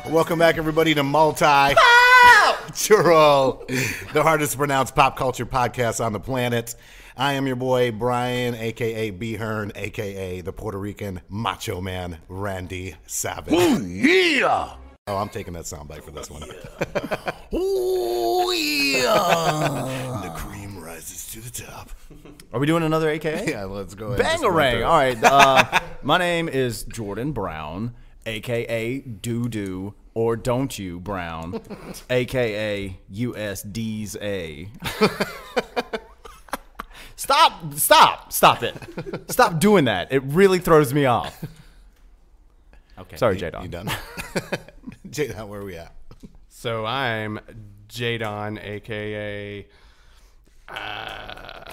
Welcome back, everybody, to Multi-Churl, the hardest to pronounce pop culture podcast on the planet. I am your boy, Brian, a.k.a. B-Hearn, a.k.a. the Puerto Rican macho man, Randy Savage. Ooh, yeah! Oh, I'm taking that soundbite for this one. Ooh, yeah! The cream rises to the top. Are we doing another AKA? Yeah, let's go ahead. Bangarang. All right. My name is Jordan Brown, AKA Doo-Doo, or Don't You Brown, AKA USD's A. Stop it. Stop doing that. It really throws me off. Okay. Sorry, J-Don. You done? J-Don, where are we at? So I'm J-Don, a.k.a. I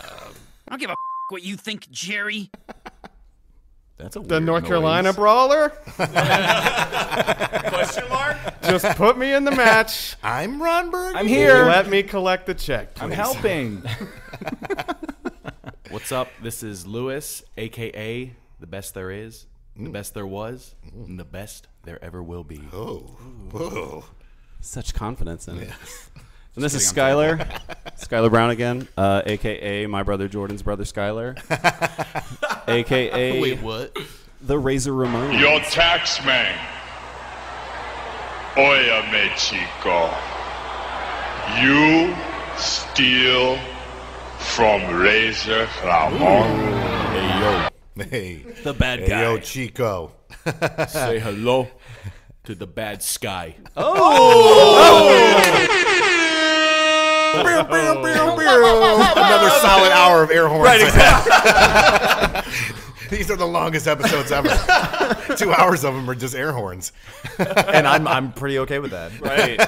don't give a what you think, Jerry. That's a the weird North noise. Carolina Brawler. Question mark? Just put me in the match. I'm Ron Berg. I'm here. Let me collect the check, please. I'm helping. What's up? This is Lewis, a.k.a. the best there is, the best there was, and the best there ever will be. Oh. Whoa. Such confidence in it. And this is Skylar. Skylar Brown again, a.k.a. my brother Jordan's brother Skylar, a.k.a. Wait, what? the Razor Ramon. Your tax man. Óyame, chico. You steal from Razor Ramon. Hey, yo. Hey. The bad Hey, guy. yo, Chico. Say hello to the bad sky. Another solid hour of air horns. Right, exactly. These are the longest episodes ever. 2 hours of them are just air horns. And I'm pretty okay with that. Right.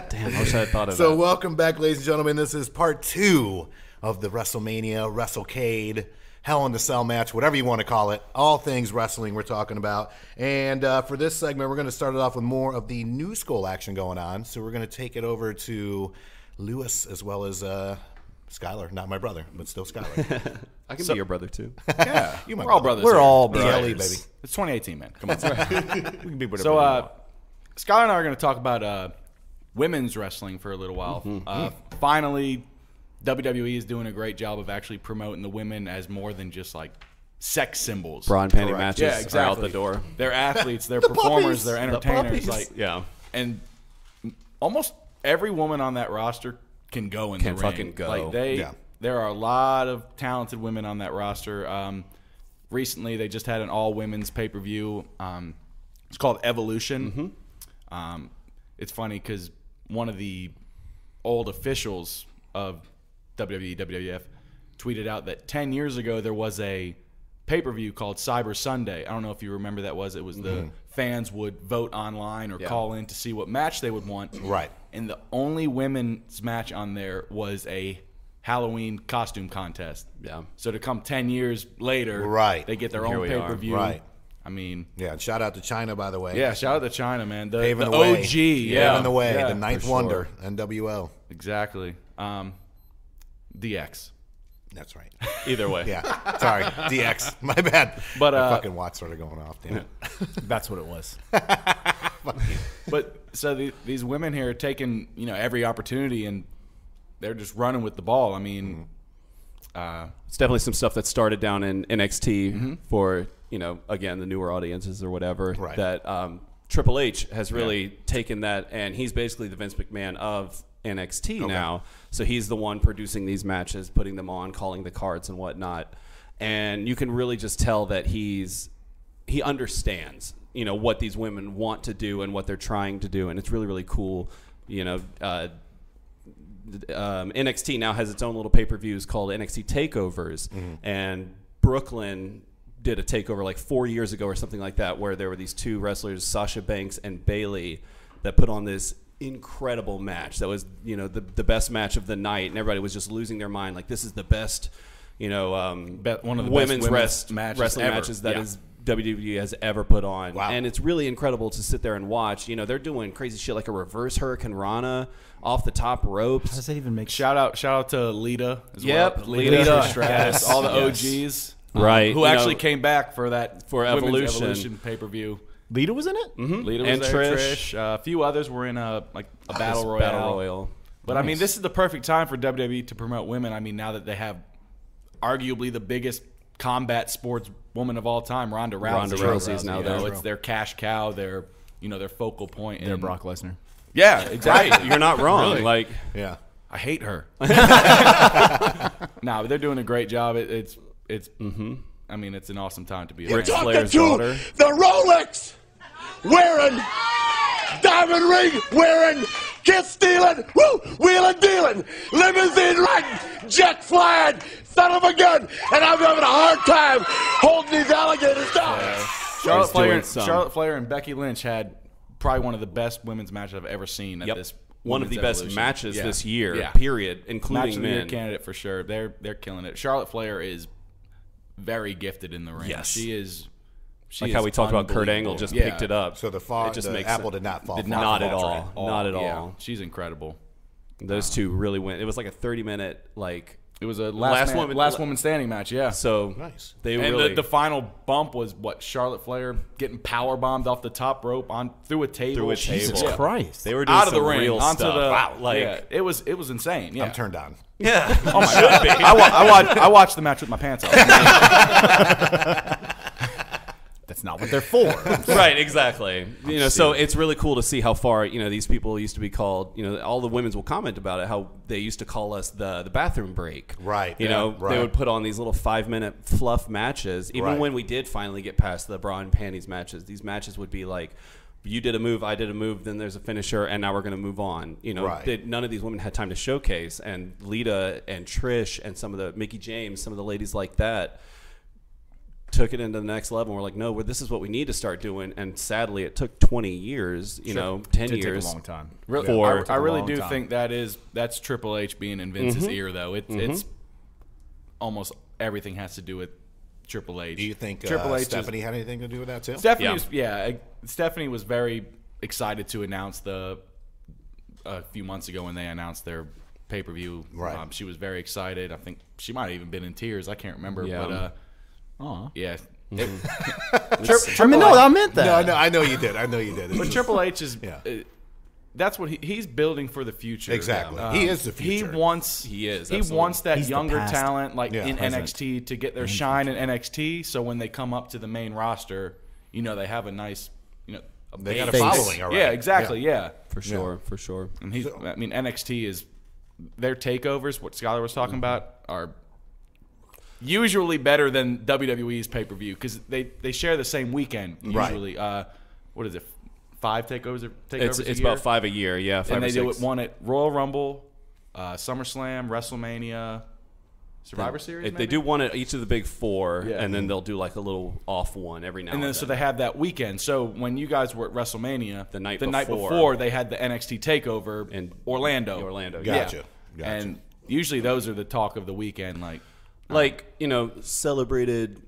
Damn, I wish I had thought of So that. welcome back, ladies and gentlemen. This is part 2 of the WrestleMania, WrestleCade, Hell in the Cell match, whatever you want to call it. All things wrestling we're talking about. And for this segment, we're going to start it off with more of the new school action going on. So we're going to take it over to Lewis as well as Skylar. Not my brother, but still Skylar. I can be your brother too. Yeah, You my we're all brother. brothers. We're all brothers. BLE, baby. It's 2018, man. Come on. We can be whatever So, we want. Skylar and I are going to talk about women's wrestling for a little while. Finally, WWE is doing a great job of actually promoting the women as more than just like sex symbols. Bra and panty Correct. matches Yeah, exactly. are out the door. They're athletes. They're performers. They're entertainers. puppies. Like, Yeah. and almost every woman on that roster can go in Can the ring. fucking go. Like there are a lot of talented women on that roster. Recently, they just had an all-women's pay-per-view. It's called Evolution. It's funny because one of the old officials of WWE, WWF tweeted out that 10 years ago there was a pay-per-view called Cyber Sunday. I don't know if you remember that was. It was the fans would vote online or call in to see what match they would want. Right. And the only women's match on there was a Halloween costume contest. Yeah. So to come 10 years later, Right. they get their Here own we are. pay-per-view. Right. I mean, Yeah, and shout out to China, by the way. yeah, shout out to Chyna, man. The Paving the the way. OG. Yeah. Paving the way. Yeah, the ninth for sure. wonder, NWO. Exactly. DX. That's right. Either way. Yeah. Sorry. DX. My bad. But, My fucking watch started going off. Damn it. That's what it was. But so these women here are taking, every opportunity, and they're just running with the ball. I mean, It's definitely some stuff that started down in NXT for, again, the newer audiences or whatever. Right. That Triple H has really taken that, and he's basically the Vince McMahon of NXT now. So he's the one producing these matches, putting them on, calling the cards and whatnot. And you can really just tell that he understands, what these women want to do and what they're trying to do. And it's really, really cool. NXT now has its own little pay-per-views called NXT Takeovers, and Brooklyn did a takeover like 4 years ago or something like that, where there were these two wrestlers, Sasha Banks and Bayley, that put on this incredible match that was the best match of the night, and everybody was just losing their mind, like, this is the best one of the women's best matches wrestling ever. matches that Yeah. is WWE has ever put on. Wow. And it's really incredible to sit there and watch. They're doing crazy shit like a reverse Hurricane Rana off the top ropes. How does that even make sense? Shout out to Lita as Yep, well. Lita. Stratus, Yes. all the Yes. OGs. Right. Who actually came back for that For Women's Evolution. Evolution pay-per-view. Lita was in it? Lita was And there, Trish. A few others were in a battle royale. Battle Royal. But I mean, this is the perfect time for WWE to promote women. I mean, now that they have arguably the biggest combat sports woman of all time, Ronda Rousey. Ronda Rousey is now there. It's their cash cow, their focal point. They're and Brock Lesnar. Yeah, exactly. Right, you're not wrong. Really? Like, Yeah. I hate her. No, but they're doing a great job. It's. I mean, it's an awesome time to be a Ric fan. Flair's daughter. The Rolex wearing, diamond ring wearing, kiss stealing, woo, wheeling dealing, limousine riding, jet flying, son of a gun, and I'm having a hard time holding these alligators down. Charlotte Flair and Becky Lynch had probably one of the best women's matches I've ever seen at this. One of the Women's best Evolution. matches Yeah. this year, Yeah. period, Match including of the year men. candidate for sure. They're killing it. Charlotte Flair is very gifted in the ring. Yes. She is. Like how we talked about Kurt Angle unbelievable. just Yeah. picked it up. So the makes apple sense. did not fall. Did far. Not at fall all. Not at Yeah. all. She's incredible. Those two really went. It was like a 30-minute like. It was a Last last woman- woman standing match. Yeah. So Nice. they And really the final bump was what Charlotte Flair getting power bombed off the top rope through a table. Through a Jesus table. Christ. they were doing Out of the some ring real onto stuff. the Wow, like yeah, it was insane. Yeah. I'm turned on. yeah. Oh my god! I watched the match with my pants off. That's not what they're for. Right, exactly. So it's really cool to see how far these people used to be called. All the women's will comment about it. How they used to call us the bathroom break. Right, They yeah, right. would put on these little 5-minute fluff matches. Even Right. when we did finally get past the bra and panties matches, these matches would be like, you did a move, I did a move, then there's a finisher, and now we're going to move on. Right. None of these women had time to showcase, and Lita and Trish and some of the Mickie James, some of the ladies like that, took it into the next level. And we're like, no, this is what we need to start doing. And sadly, it took 20 years, 10 It did years. take a long time. Really, For- I really long do time. think that's Triple H being in Vince's ear, though. It's almost everything has to do with Triple H. Do you think Triple H is- Stephanie had anything to do with that too? Stephanie was very excited to announce a few months ago when they announced their pay-per-view. Right. She was very excited. I think she might have even been in tears. I can't remember. Yeah. But yeah. I mean, no, I meant that. No, I know you did. It's But just- Triple H is Yeah. that's what he's building for the future. Exactly. He is the future. He wants He is, He absolutely. wants that He's the younger past. talent like Yeah. in Present. NXT to get their shine in NXT. So when they come up to the main roster, they have a nice, a They got a base. following already. Yeah, exactly. Yeah. For sure, for sure. And NXT is their takeovers. What Skylar was talking about are usually better than WWE's pay per view because they share the same weekend Right. usually. What is it? 5 takeovers? It's a year? about 5 a year, yeah. 5 And or they do 6. it one at Royal Rumble, SummerSlam, WrestleMania, Survivor Series. They maybe? do one at each of the big 4, Yeah. and then they'll do like a little off one every now and And then then. so they have that weekend. So when you guys were at WrestleMania, The night before, before, they had the NXT takeover in Orlando. Orlando, Gotcha. Yeah. And usually those are the talk of the weekend. Celebrated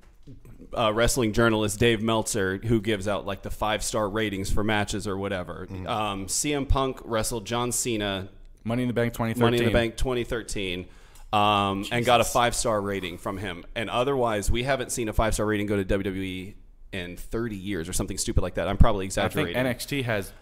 wrestling journalist Dave Meltzer, who gives out like the 5-star ratings for matches or whatever. CM Punk wrestled John Cena, Money in the Bank 2013. Money in the Bank 2013, and got a 5-star rating from him. And otherwise, we haven't seen a 5-star rating go to WWE in 30 years or something stupid like that. I'm probably I think exaggerating. NXT has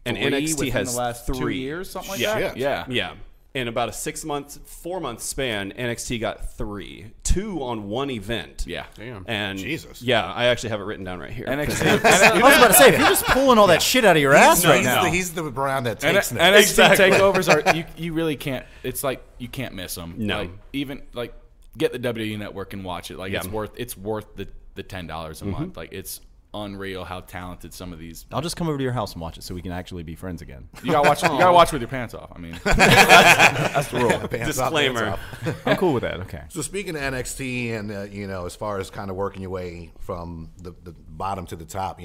And three NXT within has the last 2 3 years, something like Yeah. that. Yeah. Yeah. In about a 4-month span, NXT got 3, 2 on one event. Yeah. Damn. And Jesus. Yeah, I actually have it written down right here. NXT, I was about to say, if you're just pulling all that shit out of your ass right now. He's the brand that takes NXT it. Exactly. takeovers are you really can't. It's like you can't miss them. No. Like, even like get the WWE Network and watch it. Like Yeah. it's worth the $10 a month. Like it's unreal how talented some of these. I'll just come over to your house and watch it so we can actually be friends again. You gotta watch. You gotta watch with your pants off. I mean, that's the rule. Pants off, Disclaimer. pants off. I'm cool with that. Okay. So speaking of NXT and as far as kind of working your way from the bottom to the top,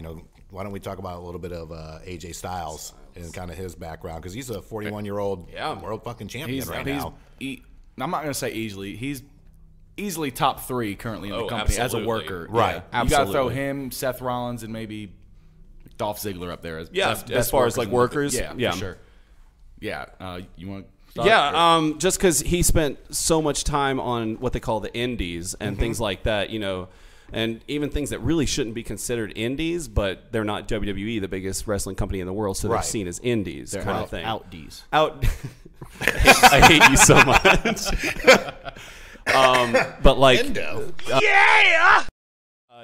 why don't we talk about a little bit of AJ Styles and kind of his background, because he's a 41-year-old world fucking champion now. I'm not gonna say easily. He's easily top 3 currently in the Oh, company as a absolutely. worker. Right. Yeah. You gotta throw Absolutely. him, Seth Rollins, and maybe Dolph Ziggler up there as as far as, like, workers, Yeah, yeah. for sure. Yeah. You want? Just because he spent so much time on what they call the indies and things like that, and even things that really shouldn't be considered indies, but they're not WWE, the biggest wrestling company in the world, so they're seen as indies kind of thing. Outdies. I hate you so much. But like,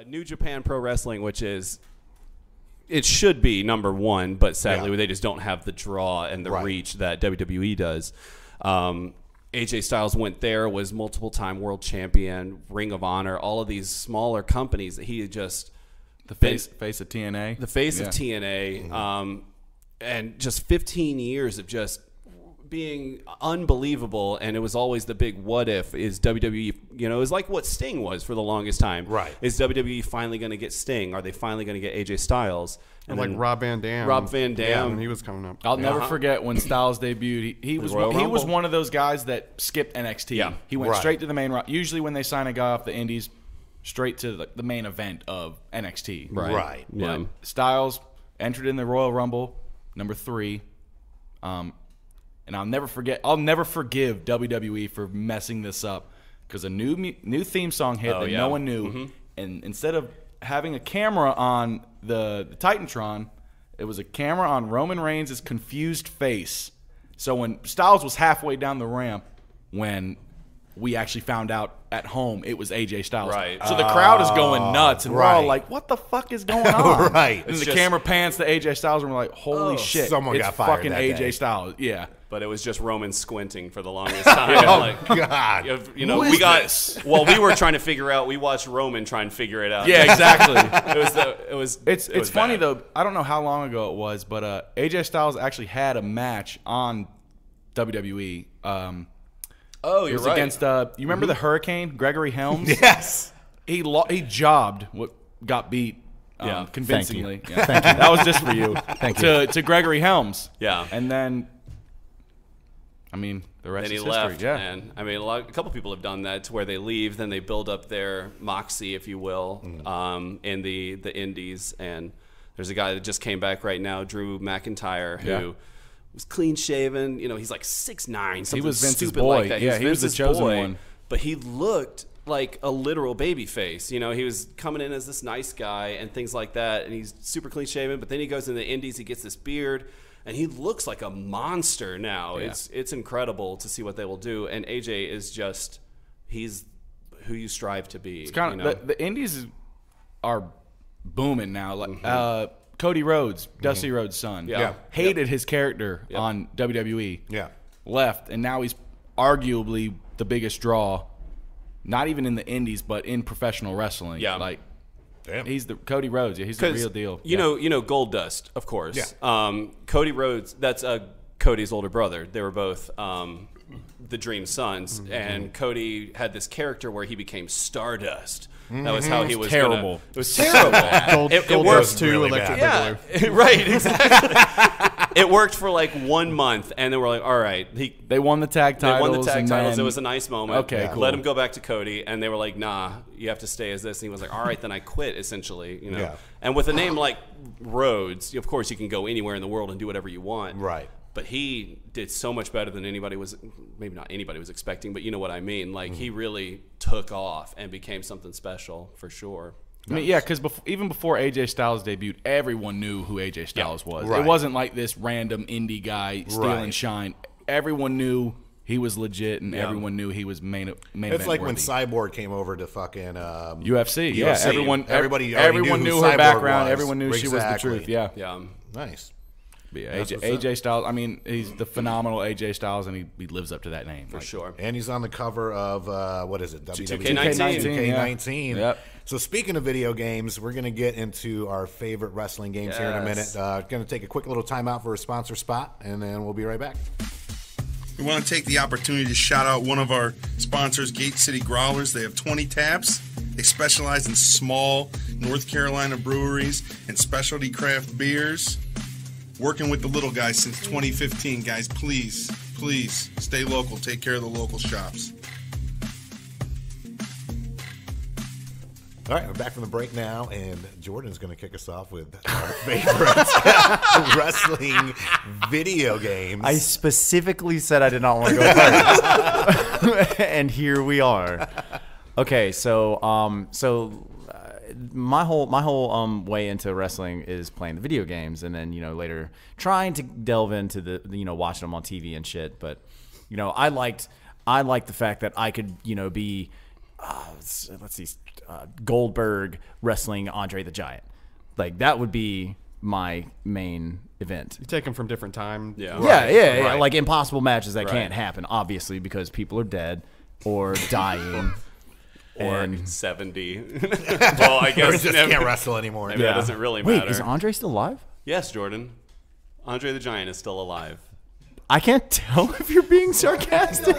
New Japan Pro Wrestling, which is, it should be number one, but sadly they just don't have the draw and the reach that WWE does. AJ Styles went there, was multiple-time world champion, Ring of Honor, all of these smaller companies that he had just The face of TNA. the face of TNA, and just 15 years of just being unbelievable. And it was always the big what if, is WWE, you know, it was like what Sting was for the longest time. Right. Is WWE finally going to get Sting? Are they finally going to get AJ Styles? And like Rob Van Dam. Yeah, when he was coming up. I'll never forget when Styles debuted. He was one of those guys that skipped NXT. Yeah. He went straight to the main roster. Usually when they sign a guy off the indies, straight to the main event of NXT. Right. Yeah. But Styles entered in the Royal Rumble, number 3. And I'll never forgive WWE for messing this up, because a new theme song hit that no one knew, and instead of having a camera on the Titantron, it was a camera on Roman Reigns' confused face. So when Styles was halfway down the ramp, when we actually found out at home it was AJ Styles. Right. So the crowd is going nuts, and we're all like, what the fuck is going on? Right. And the camera pans to AJ Styles, and we're like, holy shit, someone it's got fired fucking that AJ day. Styles. Yeah. But it was just Roman squinting for the longest time. Like, God. you know, we were trying to figure out. We watched Roman try and figure it out. Yeah, exactly. It's funny bad. though. I don't know how long ago it was, but AJ Styles actually had a match on WWE. Oh, It you're was right. against you remember the Hurricane, Gregory Helms? Yes. He jobbed what got beat Yeah. convincingly. Yeah. Thank you. That was just for you. Thank you. To Gregory Helms. Yeah. And then, I mean, the rest Then he is left, history. Yeah. and I mean, a couple people have done that, to where they leave, then they build up their moxie, if you will, in the indies. And there's a guy that just came back right now, Drew McIntyre, who was clean shaven. You know, he's like 6'9", something He was Vince's stupid boy. like that. Yeah, he was the Vince's chosen boy, one. but he looked like a literal baby face. You know, he was coming in as this nice guy and things like that, and he's super clean shaven. But then he goes in the indies, he gets this beard, and he looks like a monster now. Yeah. It's incredible to see what they will do. And AJ is just, he's who you strive to be. It's kind of, you know? the indies are booming now. Like Cody Rhodes, Dusty Rhodes' son, Yeah. hated his character on WWE. Yeah. Left, and now he's arguably the biggest draw. Not even in the indies, but in professional wrestling. Yeah. Like, Damn. he's the Cody Rhodes. Yeah, he's the real deal. You know Goldust, of course. Yeah. Cody Rhodes, that's Cody's older brother. They were both the Dream Sons, and Cody had this character where he became Stardust. That was how he was terrible. It was terrible. It Gold worked. Dust 2, really Electric bad. Boogaloo. Yeah, right, exactly. It worked for like 1 month, and then we're like, all right. They won the tag They titles. won the tag and titles. then- It was a nice moment. Okay, cool. Let him go back to Cody, and they were like, "Nah, you have to stay as this." And he was like, "All right, then I quit." Essentially, you know. Yeah. And with a name like Rhodes, of course, you can go anywhere in the world and do whatever you want. Right. But he did so much better than anybody was, maybe not anybody was expecting, but you know what I mean. Like he really took off and became something special for sure. I mean, yeah, because even before AJ Styles debuted, everyone knew who AJ Styles was. Right. It wasn't like this random indie guy stealing Right. shine. Everyone knew he was legit, and everyone knew he was main It's event like when worthy. Cyborg came over to fucking UFC. Yeah, UFC. everyone Everybody already everyone knew knew who her Cyborg background. was. Everyone knew she was the Exactly. truth. Yeah. Yeah. Nice. But yeah, That's what's AJ Styles. I mean, he's the phenomenal AJ Styles, and he lives up to that name For sure. And he's on the cover of what is it? WWE 2K19. 2K19. Yep. So speaking of video games, we're going to get into our favorite wrestling games here in a minute. Yes. Going to take a quick little time out for a sponsor spot, and then we'll be right back. We want to take the opportunity to shout out one of our sponsors, Gate City Growlers. They have 20 taps. They specialize in small North Carolina breweries and specialty craft beers. Working with the little guys since 2015, guys. Please stay local. Take care of the local shops. All right, we're back from the break now, and Jordan's going to kick us off with our favorite wrestling video games. I specifically said I did not want to go first, and here we are. Okay, so my whole way into wrestling is playing the video games, and then later trying to delve into the watching them on TV and shit. But I liked the fact that I could be Goldberg wrestling Andre the Giant. Like that would be my main event. You take them from different time. Yeah. Right. Yeah. Like impossible matches that can't happen, obviously, because people are dead or dying. Or 70. Well, I guess Or just can't wrestle anymore. Maybe that doesn't really matter. Wait, is Andre still alive? Yes, Jordan. Andre the Giant is still alive. I can't tell if you're being sarcastic.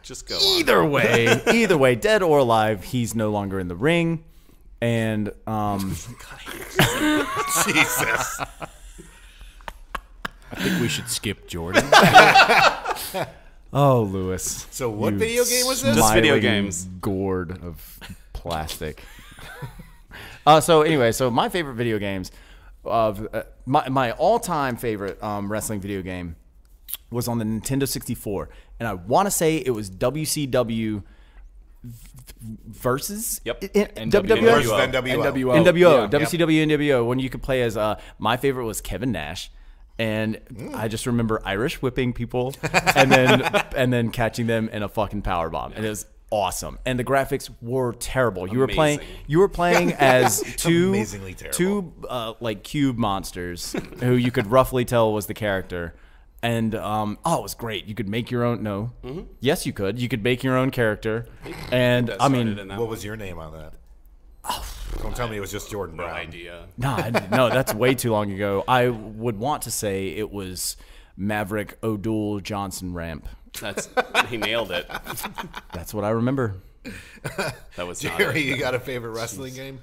Just go Either way, dead or alive, he's no longer in the ring. And Jesus. I think we should skip Jordan. oh, Lewis. So what video game was this? Just video smiling games. Gourd of plastic. So my favorite video games of my all-time favorite wrestling video game was on the Nintendo 64, and I want to say it was WCW versus NWO. Versus NWO. NWO, Yeah. WCW NWO, when you could play as my favorite was Kevin Nash, and I just remember Irish whipping people and then catching them in a fucking power bomb, and it was awesome. And the graphics were terrible. You were playing as Amazingly terrible. two like cube monsters who you could roughly tell was the character. And it was great. You could make your own. No, yes, you could. You could make your own character. And I mean, What was your name on that? Don't tell me it was just Jordan Brown. No idea. no, that's way too long ago. I would want to say it was Maverick O'Doul Johnson Ramp. He nailed it. That's what I remember. That was not Jerry, it. you got a favorite wrestling game?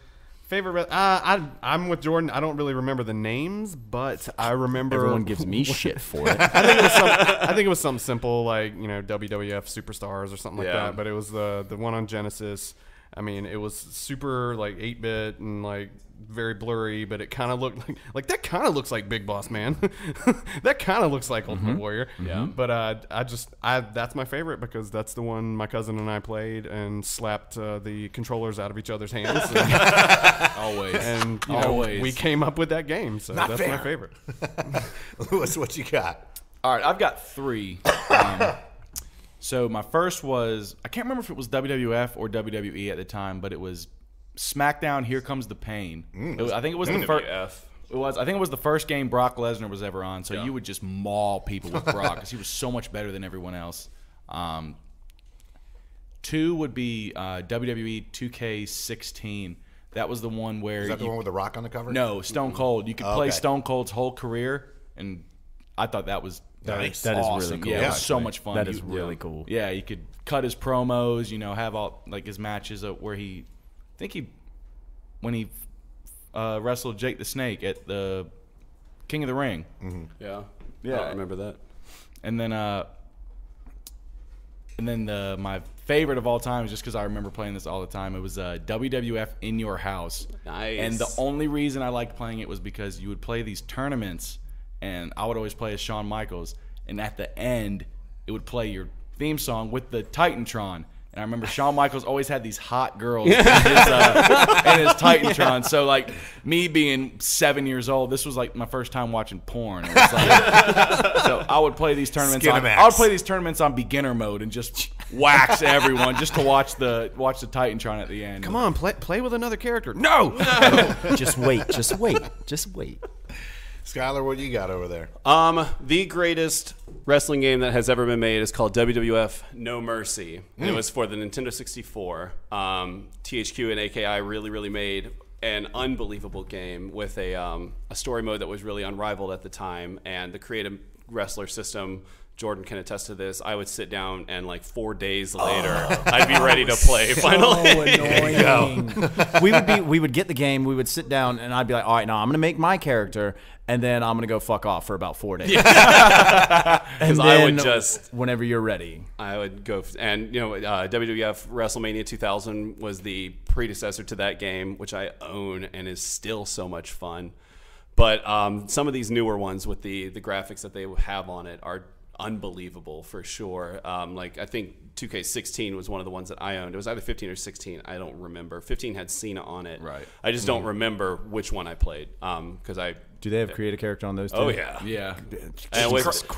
Favorite? I'm with Jordan. I don't really remember the names, but I remember. Everyone gives me shit for it. I think it was something simple like WWF Superstars or something like Yeah. that. But it was the one on Genesis. I mean, it was super like 8-bit and like very blurry, but it kind of looked like that kind of looks like Big Boss Man. That kind of looks like Ultimate Warrior. Yeah. But that's my favorite because that's the one my cousin and I played and slapped the controllers out of each other's hands. Always. And Always. we came up with that game, so Not that's fair. my favorite. Lewis, what you got? All right, I've got 3. So my first was, I can't remember if it was WWF or WWE at the time, but it was SmackDown Here Comes the Pain. I think it was the first. I think it was the first game Brock Lesnar was ever on. So you would just maul people with Brock because he was so much better than everyone else. 2 would be WWE 2K16. That was the one where Is that the one with the Rock on the cover? no Stone Cold. You could play Okay. Stone Cold's whole career, and I thought that was Nice. That is really awesome. cool, Yeah, it was actually. so much fun. That is really cool. Yeah, you could cut his promos. Have all like his matches where when he wrestled Jake the Snake at the King of the Ring, Yeah. Yeah. I remember that. and then my favorite of all time is just because I remember playing this all the time. It was WWF In Your House. Nice. And the only reason I liked playing it was because you would play these tournaments, and I would always play as Shawn Michaels. And at the end, it would play your theme song with the Titantron. And I remember Shawn Michaels always had these hot girls in his Titantron. So, like, me being 7 years old, this was like my first time watching porn. It was like, so I would play these tournaments. I would play these tournaments on beginner mode and just wax everyone just to watch the Titantron at the end. Come on, play with another character. No. Just wait. Skylar, what do you got over there? The greatest wrestling game that has ever been made is called WWF No Mercy. And it was for the Nintendo 64. THQ and AKI really made an unbelievable game with a story mode that was really unrivaled at the time. And the creative wrestler system, Jordan can attest to this. I would sit down and like 4 days later, I'd be ready to play finally. Annoying. we would get the game, we would sit down, and I'd be like, all right, now I'm gonna make my character, and then I'm gonna go fuck off for about 4 days. And I would then just whenever you're ready. I would go, and WWF WrestleMania 2000 was the predecessor to that game, which I own and is still so much fun. But some of these newer ones with the graphics that they have on it are unbelievable for sure. Like I think 2K16 was one of the ones that I owned. It was either 15 or 16. I don't remember. 15 had Cena on it. Right. I just don't remember which one I played. Because Do they have create a character on those two? Oh yeah. Yeah. And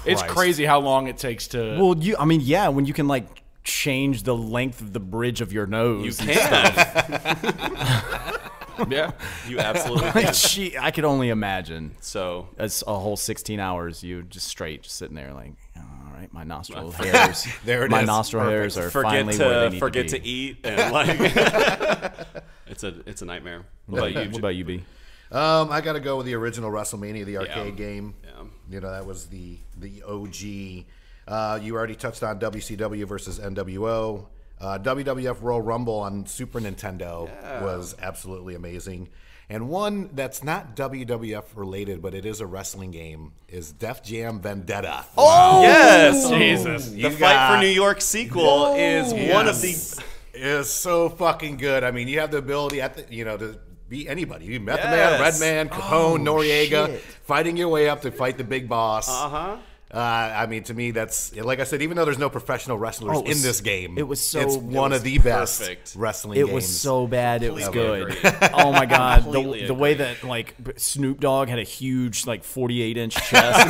It's crazy how long it takes to. Well, I mean, yeah, when you can like change the length of the bridge of your nose. you can. yeah. You absolutely Like, can. I could only imagine. So It's a whole 16 hours. You just sitting there like, all right, my nostril hairs. There it my is. nostril hairs are forget finally where they need forget to to be. eat and like it's a nightmare. What What about you, B? I got to go with the original WrestleMania, the arcade Yeah. game. Yeah. You know, that was the OG. You already touched on WCW versus NWO. WWF Royal Rumble on Super Nintendo was absolutely amazing. And one that's not WWF related, but it is a wrestling game, is Def Jam Vendetta. Oh yes, Jesus. The Fight for New York sequel is one of the. Is so fucking good. I mean, you have the ability to beat anybody. You Method Man, Red Man, Capone, Noriega, fighting your way up to fight the big boss. I mean, to me, that's like I said. Even though there's no professional wrestlers in this game, it's one of the best wrestling games. It was so bad, it was good. Completely Oh my god, Completely the way that like Snoop Dogg had a huge like 48-inch chest.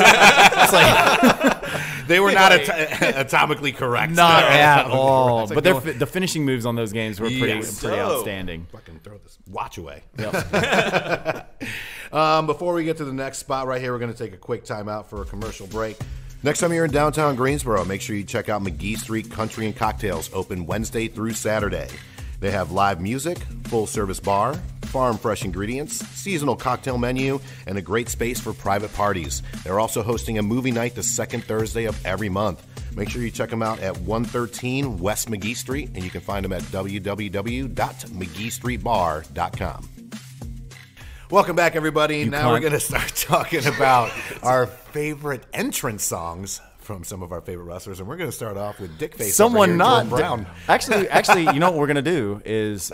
It's like they were not atomically correct. not No, at atomically all. correct. But the finishing moves on those games were pretty Yes. outstanding. Fucking throw this watch away. Yep. Before we get to the next spot right here, we're going to take a quick time out for a commercial break. Next time you're in downtown Greensboro, make sure you check out McGee Street Country and Cocktails, open Wednesday through Saturday. They have live music, full-service bar, farm fresh ingredients, seasonal cocktail menu, and a great space for private parties. They're also hosting a movie night the second Thursday of every month. Make sure you check them out at 113 West McGee Street, and you can find them at www.mcgeestreetbar.com. Welcome back, everybody. Now we're going to start talking about our favorite entrance songs from some of our favorite wrestlers, and we're going to start off with Dickface. Someone Jordan not Brown. Actually, you know what we're gonna do is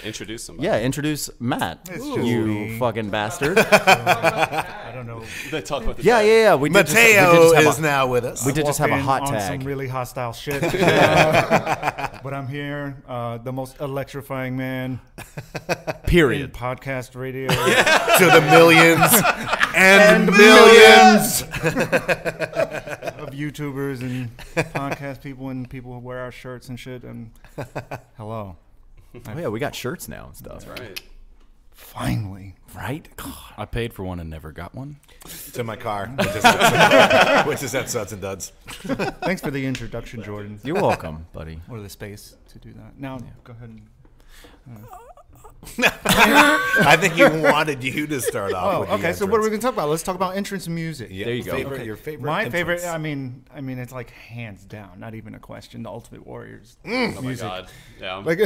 Introduce somebody. yeah, introduce Matt. You fucking bastard. I don't know. They talk about the Yeah. We did Mateo have is now with us. We did just have a Walked in hot on tag. some really hostile shit. But I'm here, the most electrifying man in Period. podcast radio. To the millions and millions. Of YouTubers and podcast people and people who wear our shirts and shit. And hello. Oh yeah, we got shirts now and stuff. That's right. Finally. Right? God. I paid for one and never got one. It's in my car, which is at Suds and Duds. Thanks for the introduction, Jordan. You're welcome, buddy. Or the space to do that. Now, go ahead and... I think he wanted you to start off. Oh, with the okay. So what are we entrance. going to talk about? Let's talk about entrance music. Yeah, There you go. favorite- Your favorite. My entrance. favorite. I mean, it's like hands down, not even a question. The Ultimate Warrior's Oh my music, god. Yeah. like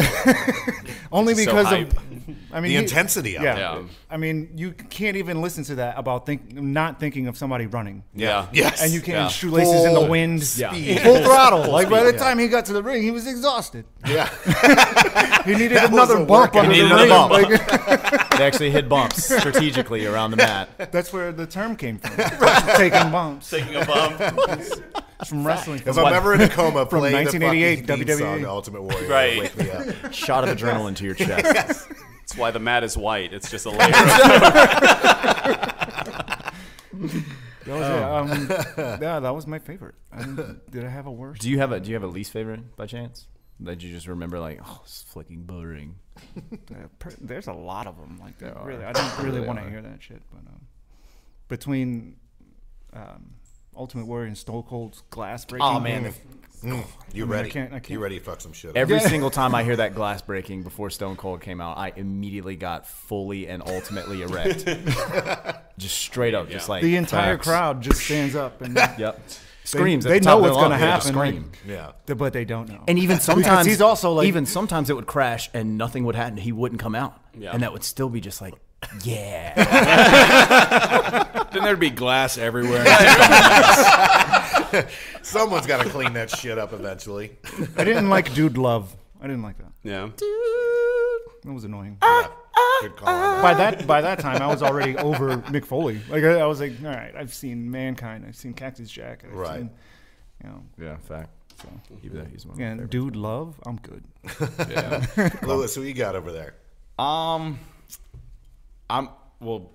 only So because hype. of. I mean, The intensity of it. Yeah. I mean, you can't even listen to that about not thinking of somebody running. Yeah. Yes. And you can't Yeah. shoelaces in the wind, speed. full throttle. Like by the time he got to the ring, he was exhausted. Yeah. He needed That was another a bump workout. under He the needed ring. another bump. Like, They actually hit bumps strategically around the mat. that's where the term came from. Taking bumps. Taking a bump. It's from wrestling. If I'm ever in a coma, From play 1988 the fucking theme WWE. song, Ultimate Warrior. Right. Wake me up. Shot of adrenaline to your chest. That's why the mat is white. It's just a layer. Yeah, that was my favorite. Did I have a worse? Do you have a least favorite by chance? That you just remember like, oh, it's flicking boring. There's a lot of them like that. Really, I don't really want to hear that shit. But between Ultimate Warrior and Stone Cold's glass breaking. Oh man, You I ready? can't. You ready to fuck some shit? every single time I hear that glass breaking before Stone Cold came out, I immediately got fully and ultimately erect. Just straight up, just like The entire facts. crowd just stands up and Yep. Screams. They at the know top of what's their gonna lungs. happen. Scream. Yeah. but they don't know. And even sometimes he's also like- even sometimes it would crash and nothing would happen. He wouldn't come out, Yeah. and that would still be just like, yeah. Then there'd be glass everywhere. Someone's got to clean that shit up eventually. I didn't like Dude Love. I didn't like that. Yeah. That was annoying. Good call on that. By that time, I was already over Mick Foley. Like I was like, all right, I've seen Mankind, I've seen Cactus Jack, I've Right. seen, you know, Yeah, fact. So he's one of my and favorites. Dude Love, I'm good. Lewis, who you got over there?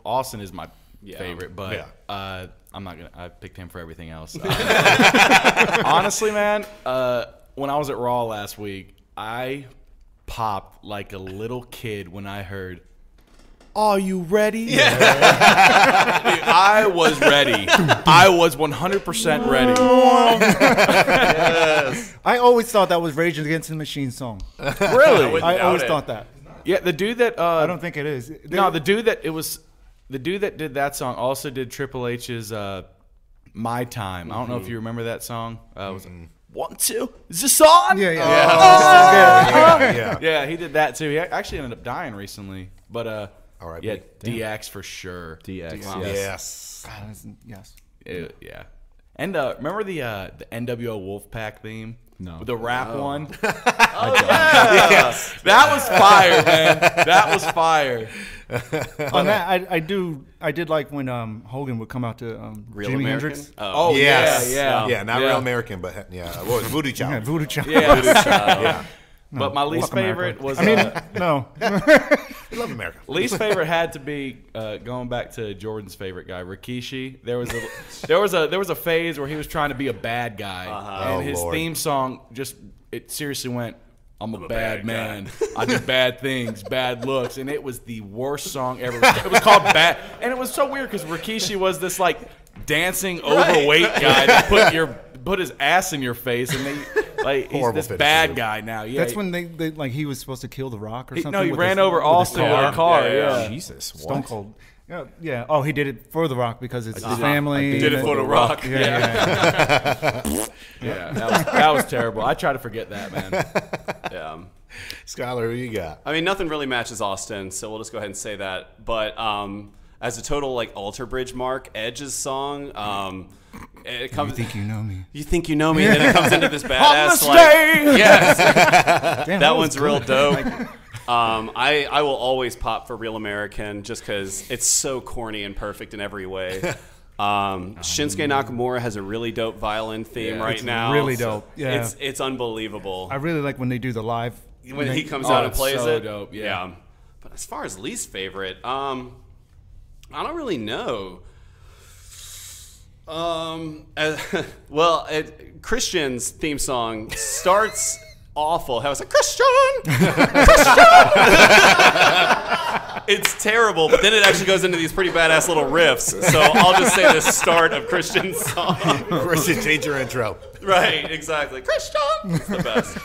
Austin is my favorite, but Yeah. I'm not gonna. I picked him for everything else. Honestly, man, when I was at Raw last week, I popped like a little kid when I heard, "Are you ready?" Yeah. Dude, I was ready. I was 100% ready. I always thought that was Rage Against the Machine song. Really? I always thought that. Yeah, the dude that I don't think it is. no, the dude that did that song also did Triple H's "My Time." I don't know if you remember that song. It was 1, 2. Is this on? Yeah. Yeah, he did that too. He actually ended up dying recently, but All right. yeah, DX for sure. DX. Wow. Yes. God, yes. Yeah. And remember the NWO Wolfpack theme? No. The rap one? Yeah. That was fire, man. That was fire. On that, I did like when Hogan would come out to Real Jimi American? Hendrix. Oh, Yes. yeah. Not Real American, but what was it? Voodoo Child. Yeah, Voodoo Child. Yeah. But my least Fuck America. favorite was I mean, no. We love America. least favorite had to be going back to Jordan's favorite guy, Rikishi. There was a phase where he was trying to be a bad guy, and Oh, his Lord. theme song it seriously went, "I'm a bad man. I do bad things, bad looks," and it was the worst song ever. It was called Bad, and it was so weird because Rikishi was this like dancing overweight guy that put his ass in your face, and he's Horrible this finish, bad too. guy now. Yeah, That's when they like he was supposed to kill The Rock or something. no, he with ran his- over with his Austin with a car. Yeah. Jesus. Stone What? Cold. Yeah. Oh, he did it for The Rock because it's his family. Did it for The Rock. Yeah. Yeah, that was terrible. I try to forget that, man. Yeah. Skylar, who you got? I mean, nothing really matches Austin, so we'll just go ahead and say that. But as a total like alter bridge mark, Edge's song, it comes. You think you know me? You think you know me, and then it comes into this badass like. Yes, Damn, that was one's good. real dope. I will always pop for Real American just because it's so corny and perfect in every way. Shinsuke Nakamura has a really dope violin theme right It's now. really dope. Yeah. It's unbelievable. I really like when they do the live. When he comes out and it's plays so it. dope, yeah. But as far as least favorite, I don't really know. Christian's theme song starts awful. How it's like Christian. It's terrible, but then it actually goes into these pretty badass little riffs. So I'll just say the start of Christian's song. Christian, change your intro. Right, exactly. Christian. It's the best.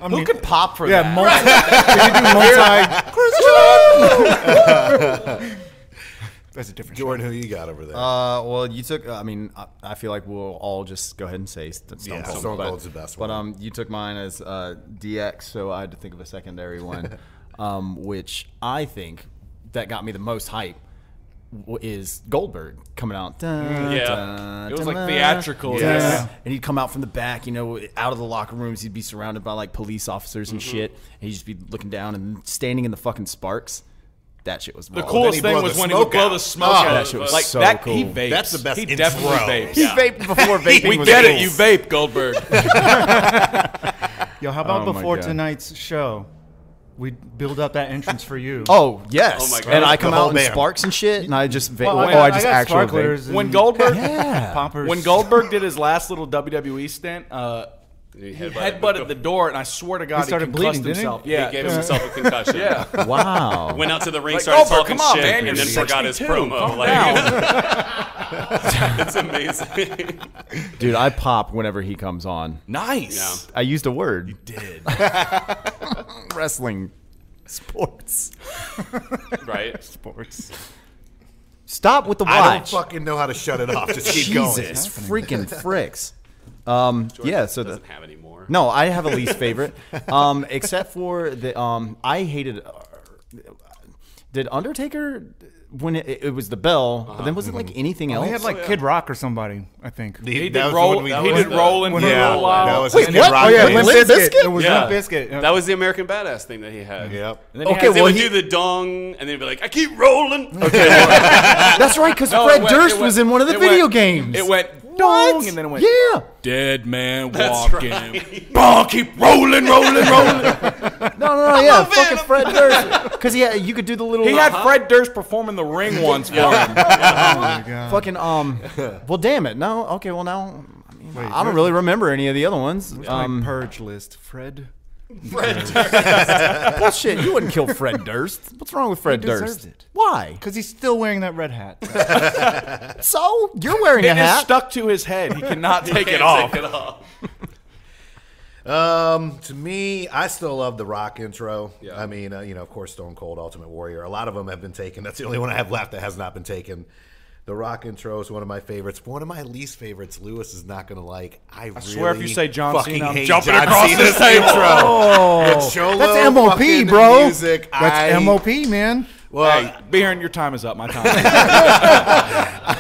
Who could pop for Yeah, that? multi. That's a different Jordan, who you got over there? Well, you took. I mean, I feel like we'll all just go ahead and say Stone Yeah, Cold. Stone but- Cold's the best But one. you took mine as DX, so I had to think of a secondary one, which I think that got me the most hype is Goldberg coming out. Dun, Yeah. dun, It was dun, like dun. theatrical. Yeah. And he'd come out from the back, out of the locker rooms. He'd be surrounded by like police officers and shit. And he'd just be looking down and standing in the fucking sparks. That shit was The wild. coolest Then he thing blow was the when he would smoke blow out. the smoke Oh, out. that shit was like so that, cool. He vapes. That's the best He intro. definitely vapes. He vaped before vaping. We was get cool. it. You vape, Goldberg. Yo, how about Oh my before God. tonight's show, we build up that entrance for you? Oh yes, Oh my God. and I The come whole out in band. sparks and shit, and I just Well, I just got actually sparklers vape. and when Goldberg, poppers. when Goldberg did his last little WWE stint, He he headbutted the door, and I swear to God, he started concussed bleeding, didn't he? himself. He Yeah, gave himself a concussion. yeah. Wow. Went out to the ring, Like, started Goldberg, talking come on, shit, man, and you're then forgot his 62. promo. Calm Like, down. it's amazing. Dude, I pop whenever he comes on. Nice. I used a word. You Did. Wrestling. Sports. Right? sports. Stop with the I don't watch. fucking know how to shut it off. Just keep going. Jesus freaking fricks. Yeah, so Doesn't have any more. no, I have a least favorite. Except for the I hated did Undertaker when it was the bell, but then was it like anything else? He had like Kid Rock or somebody, I think. He did Rolling for yeah, a while. that was Wait, his Kid what? Rock Oh, yeah, thing. Limp Bizkit? It was Limp Bizkit. That was the American Badass thing that he had. Yep. And then he Okay, has, they well, would he- do the dong, and then he'd be like, I keep rolling. Okay. That's right, because No, Fred it went- Durst it was went- in one of the it video went- games. It went What? dong, and then it went Yeah. dead man That's walking. right. Bong, keep rolling. No, yeah, fucking Fred Durst. Because you could do the little. He had Fred Durst performing the ring once for him. Oh my God. Fucking well, damn it. No, okay, well now, I don't really remember any of the other ones. My purge list. Fred. Bullshit. You wouldn't kill Fred Durst. What's wrong with Fred He deserves Durst? it. Why? Because he's still wearing that red hat. So you're wearing a It is hat. stuck to his head. He cannot take it Can't off. take it off. To me, I still love the Rock intro. Yeah. I mean, of course, Stone Cold, Ultimate Warrior. A lot of them have been taken. That's the only one I have left that has not been taken. The Rock intro is one of my favorites. One of my least favorites, Lewis is not going to like. I swear if you say John fucking Cena, I'm hate jumping John across Cena's this table. intro. Oh, The Cholo That's MOP, fucking bro. Music. That's MOP, man. Well, Hey, Behrn, your time is up. My time is up.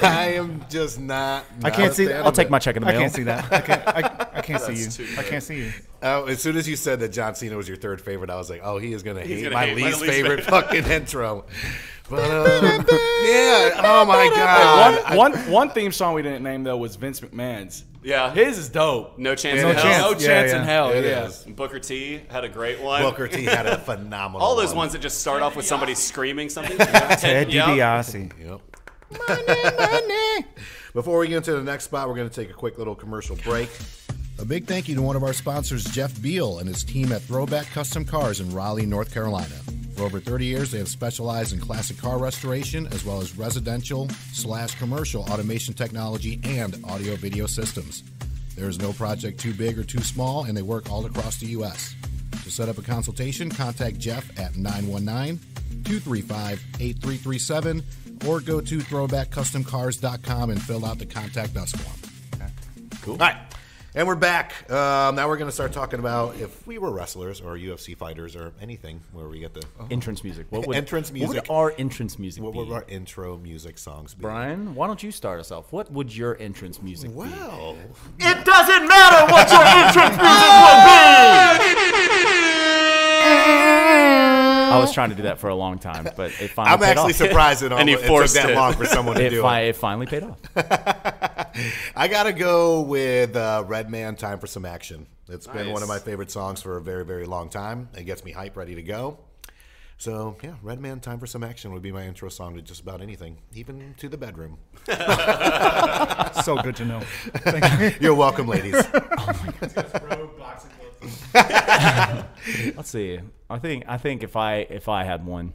I am just not. I can't see. I'll take my check in the I mail. can't see that. I can't see you. I can't see you. As soon as you said that John Cena was your third favorite, I was like, oh, he is going to hate gonna my hate my least least favorite fucking intro. But, yeah, oh my God. One theme song we didn't name though was Vince McMahon's. Yeah. His is dope. No chance No in hell. chance. No Yeah, chance yeah. in hell. It Yeah. is. Booker T had a great one. Booker T had a phenomenal All those one. ones that just start off with somebody screaming something. Ted Yep. DiBiase. Yep. Before we get into the next spot, we're going to take a quick little commercial break. A big thank you to one of our sponsors, Jeff Beal, and his team at Throwback Custom Cars in Raleigh, North Carolina. For over 30 years, they have specialized in classic car restoration as well as residential/commercial automation technology and audio-video systems. There is no project too big or too small, and they work all across the U.S. To set up a consultation, contact Jeff at 919-235-8337 or go to throwbackcustomcars.com and fill out the Contact Us form. Cool. All right. And we're back. Now we're going to start talking about if we were wrestlers or UFC fighters or anything where we get the Entrance music. What would, Entrance What music. would our entrance music what be? would our intro music songs be? Brian, why don't you start us off? What would your entrance music be? Well, It doesn't matter what your entrance music I was trying to do that for a long time, but it finally I'm paid actually off. surprised And he it took forced that it. long for someone to do it. It finally paid off. I got to go with Redman, Time for Some Action. It's been Nice. one of my favorite songs for a very, very long time. It gets me hype, ready to go. So, yeah, Redman, Time for Some Action would be my intro song to just about anything, even to the bedroom. So good to know. You're welcome, ladies. Let's see. I think if I had one,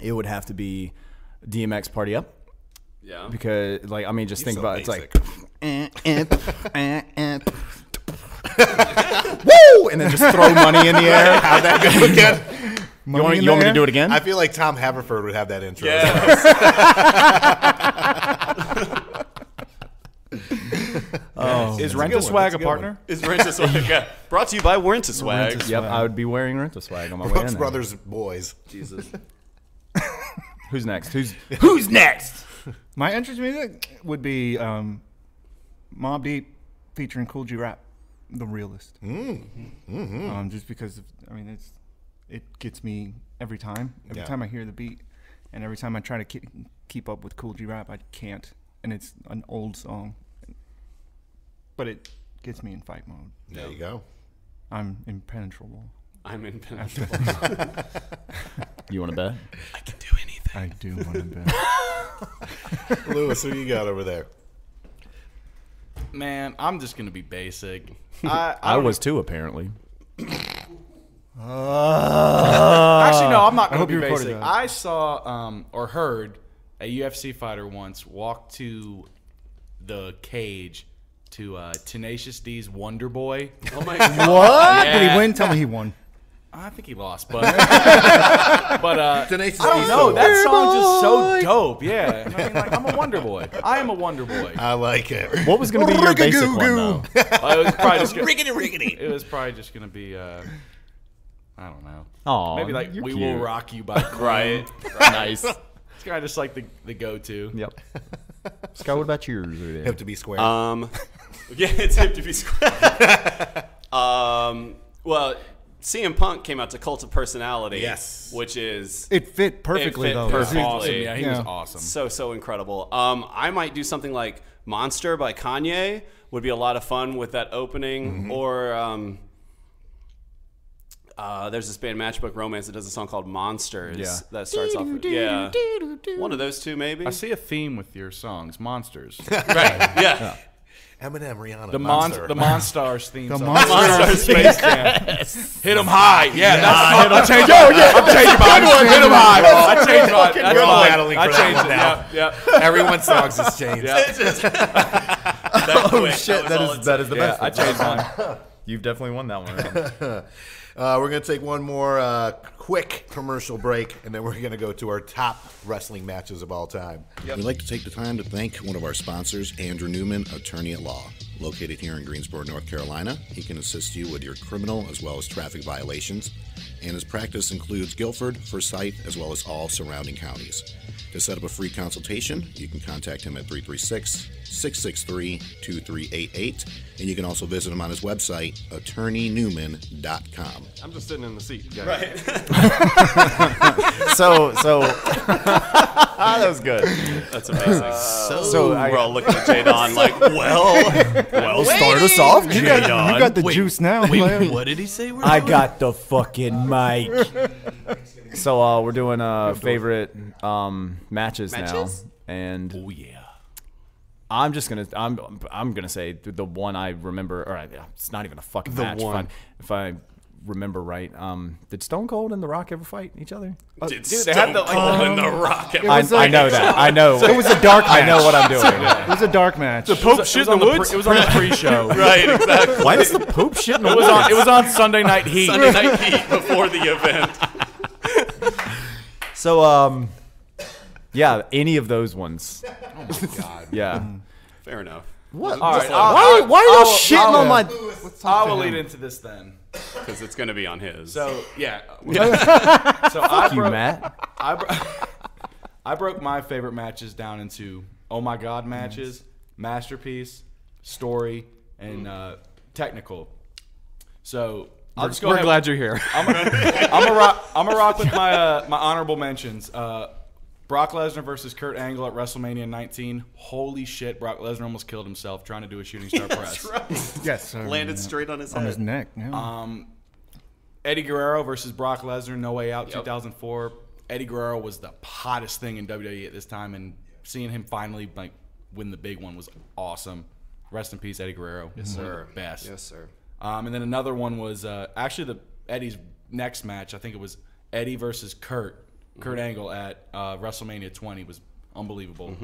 it would have to be DMX Party Up. Yeah. Because just think so about it. It's like basic. woo, and then just throw money in the air. How'd that go again? You want me to do it again? I feel like Tom Haverford would have that intro. Is Rent a Swag a partner? Is Rent-A-Swag yeah. Brought to you by Rent-A-Swag. Yep, I would be wearing Rent-A-Swag on my way Brooks in there. Brothers Boys. Jesus. Who's next? Who's next? My entrance music would be Mobb Deep featuring Cool G Rap, The Realist. Just because it gets me every time. Every Yeah. time I hear the beat, and every time I try to keep up with Cool G Rap, I can't. And it's an old song, but it gets me in fight mode. There you go. I'm impenetrable. I'm impenetrable. You want to bet? I can do anything. I do want to bet. Lewis, who you got over there? Man, I'm just gonna be basic. I was too, apparently. Actually, no, I'm not I gonna hope be you recorded basic. that. I saw or heard a UFC fighter once walk to the cage to Tenacious D's Wonder Boy. Oh my god. What? Did Yeah. he win? Tell me he won. I think he lost, but I Tenacious don't D's know. the That Wonder song's just so dope. Yeah, I mean, I'm a Wonder Boy. I am a Wonder Boy. I like it. What was going to be your basic one, though? It was probably just gonna, Riggedy. it was probably just gonna be I don't know. Oh, Maybe like you're "We cute. Will Rock You" by Queen. Right. Nice. It's kind of just like the go-to. Yep. Scott, what about yours? Have to be square. Yeah, it's him to be square. Well, CM Punk came out to Cult of Personality. Yes. Which is... It fit perfectly, though. Perfectly. Awesome. Yeah, he was awesome. So incredible. I might do something like Monster by Kanye. Would be a lot of fun with that opening. Or there's this band Matchbook Romance that does a song called Monsters. That starts off with, one of those two maybe. I see a theme with your songs, monsters. Right, yeah. Eminem, Rihanna, The Monster. Monstars theme song. Monstars. Space Jam. Hit 'em high. Yeah, that's I'm changing. I'm changing mine. Hit 'em high. I changed mine. That's We're mine. battling I for that changed one it. now. Yeah. Everyone's songs has changed. Oh shit, that is the best. I changed mine. You've definitely won that one. We're going to take one more quick commercial break, and then we're going to go to our top wrestling matches of all time. We'd like to take the time to thank one of our sponsors, Andrew Newman, attorney at law. Located here in Greensboro, North Carolina, he can assist you with your criminal as well as traffic violations, and his practice includes Guilford, Forsyth, as well as all surrounding counties. To set up a free consultation, you can contact him at 336-663-2388, and you can also visit him on his website, attorneynewman.com. I'm just sitting in the seat. Guys. Right. So that was good. That's amazing. So we're all looking at Jadon like, well, start us off, You got the juice now. what did he say? I got the fucking mic. So we're doing favorite matches now, and I'm just gonna I'm gonna say the one I remember. Or it's not even a fucking match. If I remember right, did Stone Cold and The Rock ever fight each other? Dude, they had the Cold and The Rock. I know that. I know. It was a dark match. I know what I'm doing. It was a dark match. The Pope shit in the woods. It was on the pre-show. Right, exactly. Why does the Pope shit in the woods? It was on Sunday Night Heat. Sunday Night Heat before the event. So yeah, any of those ones. Oh my god. Yeah. Fair enough. What? All right. Why are you shitting on my? I will lead into this then. Because it's going to be on his. So yeah. So Fuck you, Matt. I broke my favorite matches down into oh my god matches, masterpiece, story, and technical. So I'll just go We're ahead. glad you're here. I'm gonna rock with my my honorable mentions. Brock Lesnar versus Kurt Angle at WrestleMania 19. Holy shit, Brock Lesnar almost killed himself trying to do a shooting star press. That's right. Yes, sir. Landed straight on his head. On his neck. Yeah. Eddie Guerrero versus Brock Lesnar, No Way Out, 2004. Eddie Guerrero was the hottest thing in WWE at this time, and seeing him finally like win the big one was awesome. Rest in peace, Eddie Guerrero. Yes, sir. Best. Yes, sir. And then another one was actually Eddie's next match. I think it was Eddie versus Kurt Angle at WrestleMania 20 was unbelievable.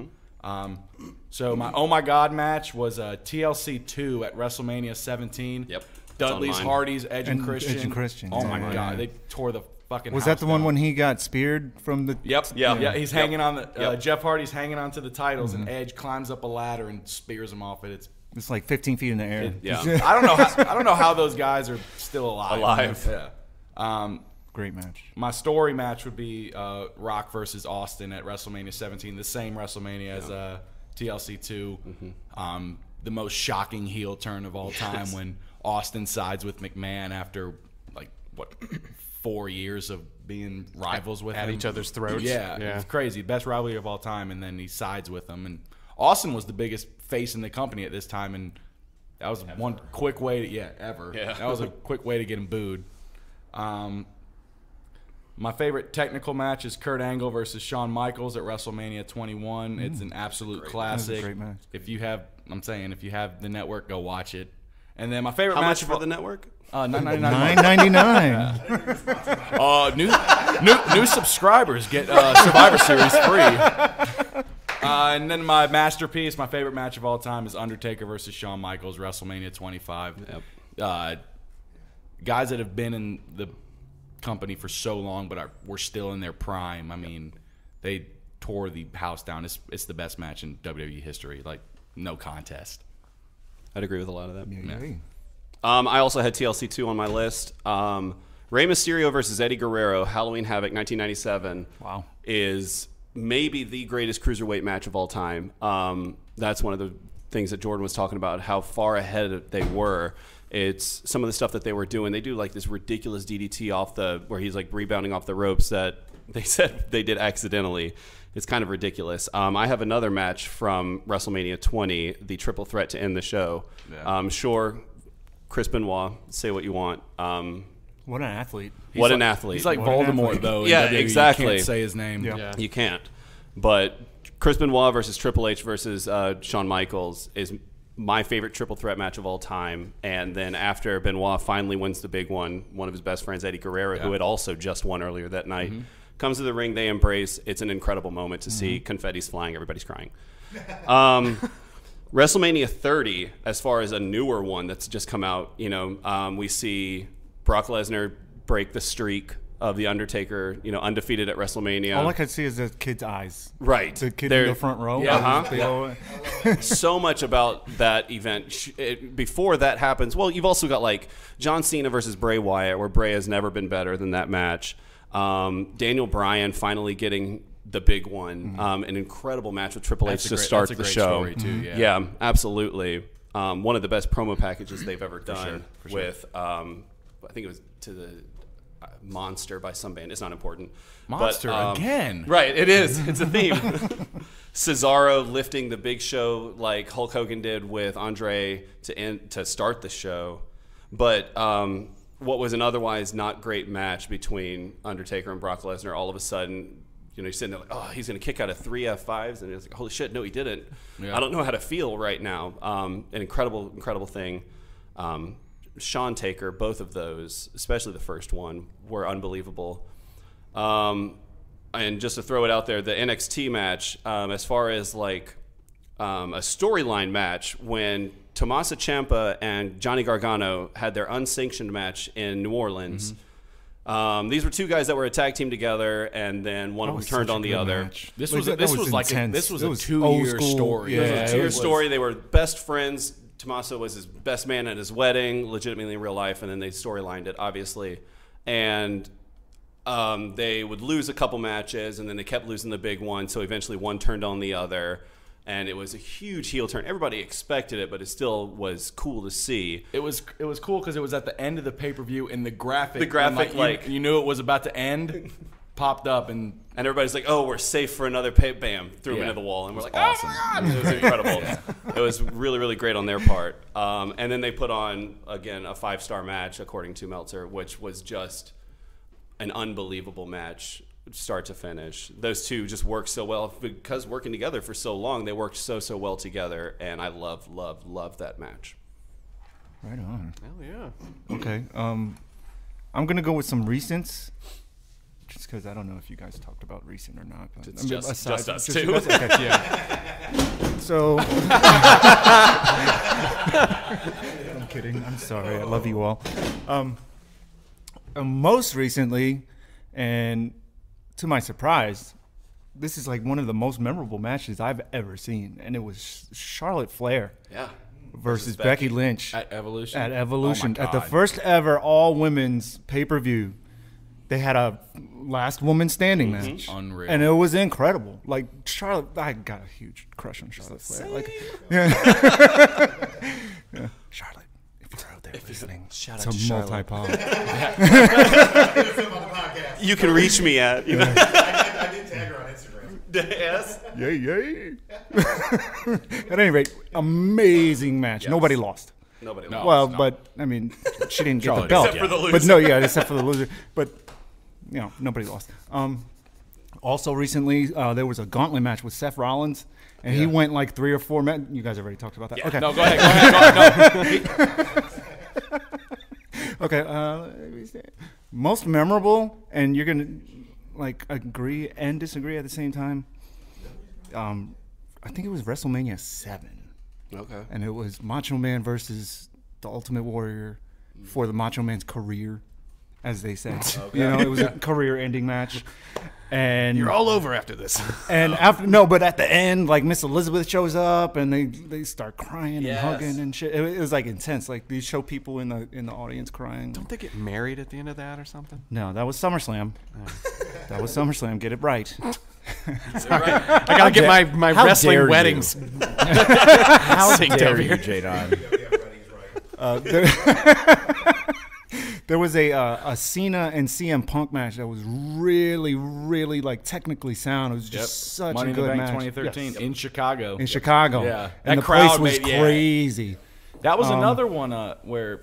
So my oh my god match was TLC 2 at WrestleMania 17. Yep. Dudley's, Hardy's, Edge and Christian. Edge and Christian. Oh my Yeah. god, they tore the fucking. Was house that the one down. when he got speared from the? Yep. Yeah. He's hanging on the. Yep. Jeff Hardy's hanging onto the titles, and Edge climbs up a ladder and spears him off it. It's like 15 feet in the air. Yeah. I don't know how those guys are still alive. Yeah. Great match. My story match would be Rock versus Austin at WrestleMania 17, the same WrestleMania as TLC 2. The most shocking heel turn of all time when Austin sides with McMahon after like what 4 years of being rivals with At him. each other's throats. Yeah, Yeah. it's crazy. Best rivalry of all time, and then he sides with them. And Austin was the biggest face in the company at this time, and that was one quick way to ever. Yeah. That was a quick way to get him booed. My favorite technical match is Kurt Angle versus Shawn Michaels at WrestleMania 21. It's an absolute classic. That was a great match. If you have the network, go watch it. And then my favorite How match much for the network? $9.99. New subscribers get Survivor Series free. And then my masterpiece, my favorite match of all time, is Undertaker versus Shawn Michaels, WrestleMania 25. Yep. Guys that have been in the company for so long, but were still in their prime. I mean, they tore the house down. It's the best match in WWE history. Like, no contest. I'd agree with a lot of that. Yeah. I also had TLC 2 on my list. Rey Mysterio versus Eddie Guerrero, Halloween Havoc 1997. Wow. Is maybe the greatest cruiserweight match of all time. That's one of the things that Jordan was talking about, how far ahead they were. It's some of the stuff that they were doing. They do like this ridiculous DDT where he's like rebounding off the ropes that they said they did accidentally. It's kind of ridiculous. I have another match from WrestleMania 20, the triple threat to end the show. Yeah. Sure, Chris Benoit, say what you want. What an athlete. What an athlete. He's like Voldemort, though. Yeah, in WWE. exactly. You can't say his name. Yeah. You can't. But Chris Benoit versus Triple H versus Shawn Michaels is my favorite triple threat match of all time. And then after Benoit finally wins the big one of his best friends, Eddie Guerrero, who had also just won earlier that night, comes to the ring. They embrace. It's an incredible moment to see. Confetti's flying. Everybody's crying. WrestleMania 30, as far as a newer one that's just come out, we see Brock Lesnar break the streak of The Undertaker, undefeated at WrestleMania. All I can see is the kid's eyes. Right. The kid in the front row. Yeah. So much about that event. Before that happens, well, you've also got like John Cena versus Bray Wyatt, where Bray has never been better than that match. Daniel Bryan finally getting the big one. An incredible match with Triple H to start the show. Story too, yeah, absolutely. One of the best promo packages they've ever done with, I think it was to the Monster by some band. It's not important. Monster again. Right, it is. It's a theme. Cesaro lifting the big show like Hulk Hogan did with Andre to start the show. But what was an otherwise not great match between Undertaker and Brock Lesnar, all of a sudden, you're sitting there like, oh, he's going to kick out of 3 F5s. And it's like, holy shit, no, he didn't. Yeah. I don't know how to feel right now. An incredible, incredible thing. Sean Taker, both of those, especially the first one, were unbelievable. And just to throw it out there, the NXT match, as far as like a storyline match, when Tommaso Ciampa and Johnny Gargano had their unsanctioned match in New Orleans. These were two guys that were a tag team together, and then one of them turned on the other. Match. This was a 2-year story. Yeah, it was a 2-year story. They were best friends. Tommaso was his best man at his wedding, legitimately in real life, and then they storylined it, obviously. And they would lose a couple matches, and then they kept losing the big one, so eventually one turned on the other. And it was a huge heel turn. Everybody expected it, but it still was cool to see. It was cool because it was at the end of the pay-per-view, and the graphic, you knew it was about to end, popped up, and everybody's like, "Oh, we're safe for another pay." Bam, threw him into the wall, and we're like, awesome. "Oh my god!" It was incredible. It was really, really great on their part. And then they put on again a 5-star match, according to Meltzer, which was just an unbelievable match. Start to finish. Those two just worked so well because working together for so long, they worked so well together, and I love that match. Right on. Hell yeah. Okay. I'm gonna go with some recents, just because I don't know if you guys talked about recent or not. But It's just us too. Okay, yeah. So I'm kidding. I'm sorry. I love you all. Most recently, and to my surprise, this is like one of the most memorable matches I've ever seen, and it was Charlotte Flair versus Becky Lynch at Evolution. At Evolution, Oh my at the God. first ever all women's pay-per-view. They had a last woman standing match, Unreal. and it was incredible. Like Charlotte, I got a huge crush on Charlotte Flair. Like, yeah. Charlotte, if you're out there listening, shout it's out a to Charlotte. multi-pod. You can reach me at. I did tag her on Instagram. Yes. Yay! At any rate, amazing match. Yes. Nobody lost. Nobody. No. Lost. Well, but I mean, she didn't get the Charlotte belt. Except for the loser. But no, yeah, except for the loser. But nobody lost. Also, recently there was a gauntlet match with Seth Rollins, and he went like 3 or 4 men. You guys already talked about that. Yeah. Okay. No, go ahead. Okay. Let me see. Most memorable, and you're gonna like agree and disagree at the same time. I think it was WrestleMania 7. Okay. And it was Macho Man versus the Ultimate Warrior for the Macho Man's career, as they say. It was a career-ending match. And You're all over after this. And but at the end, like Miss Elizabeth shows up, and they start crying and hugging and shit. It was like intense. Like they show people in the audience crying. Don't they get married at the end of that or something? No, that was SummerSlam. That was SummerSlam. Get it right. I gotta get my how wrestling dare you. weddings. How Synced dare over you, here. Jadon? There was a Cena and CM Punk match that was really, really like technically sound. It was just such Money a in the good Bank match. 2013 Yes. in Chicago. In Chicago. Yeah. And That the place crowd was made- yeah. crazy. That was another one where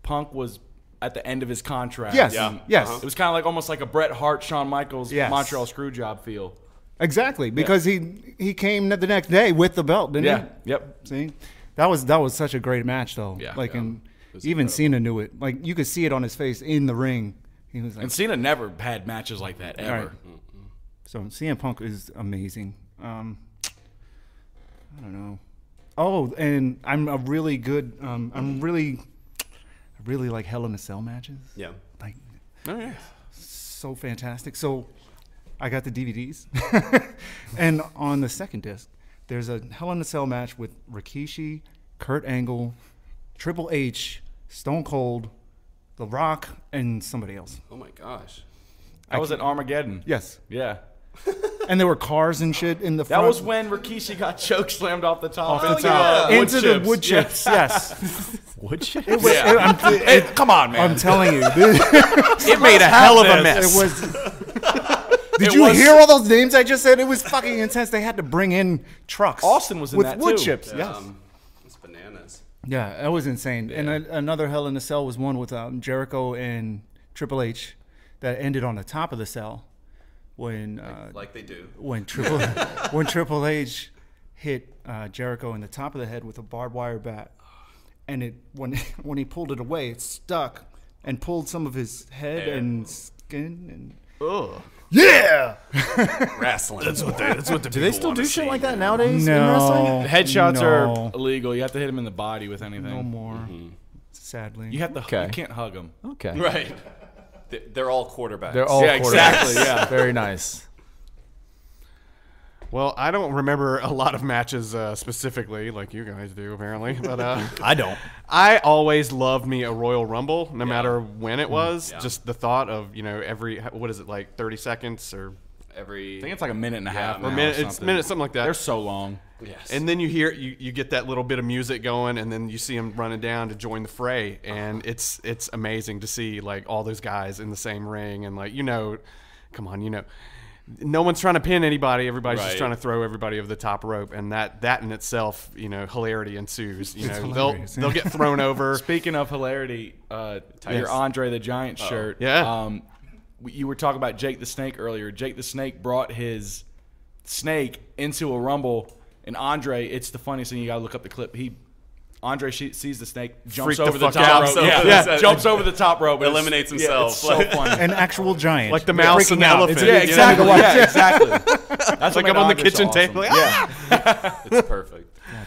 Punk was at the end of his contract. Yes. And Yes. It was kind of like almost like a Bret Hart, Shawn Michaels, Yes. Montreal Screwjob feel. Exactly, because he came the next day with the belt, didn't Yeah. he? Yep. See, that was such a great match, though. Yeah. Like, Yeah. and was even incredible. Cena knew it. Like, you could see it on his face in the ring. He was like, And Cena never had matches like that ever. Right. So CM Punk is amazing. I don't know. Oh, and I'm a really good. I really like Hell in a Cell matches. Yeah. Like, Oh yeah. so fantastic. So I got the DVDs, and on the second disc, there's a Hell in a Cell match with Rikishi, Kurt Angle, Triple H, Stone Cold, The Rock, and somebody else. Oh my gosh. I was at Armageddon. Yes, Yeah. and there were cars and shit in the That front. was when Rikishi got choke slammed off the top. Off the top. Into the wood chips. Yes. Wood chips? It was, Come on, man. I'm telling you. it made a hell of a mess. It was. Did you hear all those names I just said? It was fucking intense. They had to bring in trucks. Austin was in with that wood too. chips. Yes. It's bananas. Yeah, that was insane. And another Hell in a Cell was one with Jericho and Triple H that ended on the top of the cell when Like they do. when Triple H hit Jericho in the top of the head with a barbed wire bat, and it when he pulled it away, it stuck and pulled some of his head and skin and. Yeah. Wrestling. That's what the Do they still do shit like that nowadays in No. wrestling? Headshots No. are illegal. You have to hit him in the body with anything. No more. Sadly. You have to. Okay. You can't hug him. Okay. Right. They're all quarterbacks. They're all Yeah, exactly, quarterbacks. yeah. Very nice. Well, I don't remember a lot of matches specifically, like you guys do apparently, but I don't. I always loved me a Royal Rumble, no matter when it was. Yeah. Just the thought of every what is it, like 30 seconds or every. I think it's like a minute and a half. or now minute, or it's something. minute, something like that. They're so long. Yes. And then you hear you get that little bit of music going, and then you see them running down to join the fray, and it's amazing to see like all those guys in the same ring, and like come on, no one's trying to pin anybody. Everybody's just Right. trying to throw everybody over the top rope, and that in itself, hilarity ensues. hilarious, They'll get thrown over. Speaking of hilarity, your Andre the Giant shirt. Yeah. You were talking about Jake the Snake earlier. Jake the Snake brought his snake into a rumble, and Andre, it's the funniest thing. You gotta look up the clip. Andre sees the snake, jumps Freaked the over the fuck top out. rope. Jumps Yeah, over the- jumps over the top rope. It's- Eliminates yeah, himself. it's so funny. An actual giant. Like the mouse and the Freaking out. elephant. Yeah, exactly. Yeah, exactly. Like That's what up made on the Andre kitchen so table. awesome. Like, Yeah. It's perfect.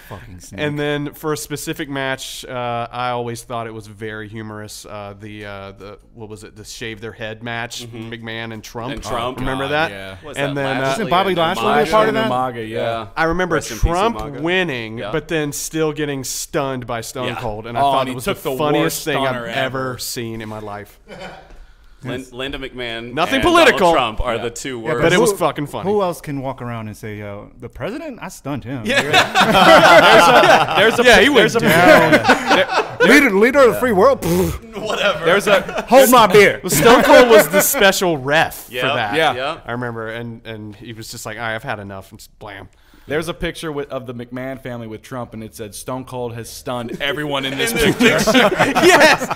Fucking snake. And then for a specific match, I always thought it was very humorous. The what was it? The shave their head match, McMahon and Trump. And Trump. remember God, that? yeah. Was And that then Lashley Isn't Bobby and Lashley Umaga? a part of that? Umaga, yeah. I remember Rest in peace, Trump Umaga. winning, Yeah. but then still getting stunned by Stone Yeah. Cold, and I Oh, thought and it he was took the the funniest worst thing I've stunner ever ever. seen in my life. Linda McMahon. Nothing and political. Donald Trump are the two Yeah, worst. But it was fucking funny. Who else can walk around and say, the president? I stunned him. There's a Yeah, he went there's a Leader of the free world. Whatever. there's a Hold my beer. Stone Cold was the special ref for Yep, that. yeah. I remember, and he was just like, "All right, I've had enough," and just blam. There's a picture of the McMahon family with Trump, and it said Stone Cold has stunned everyone in this picture. Yes.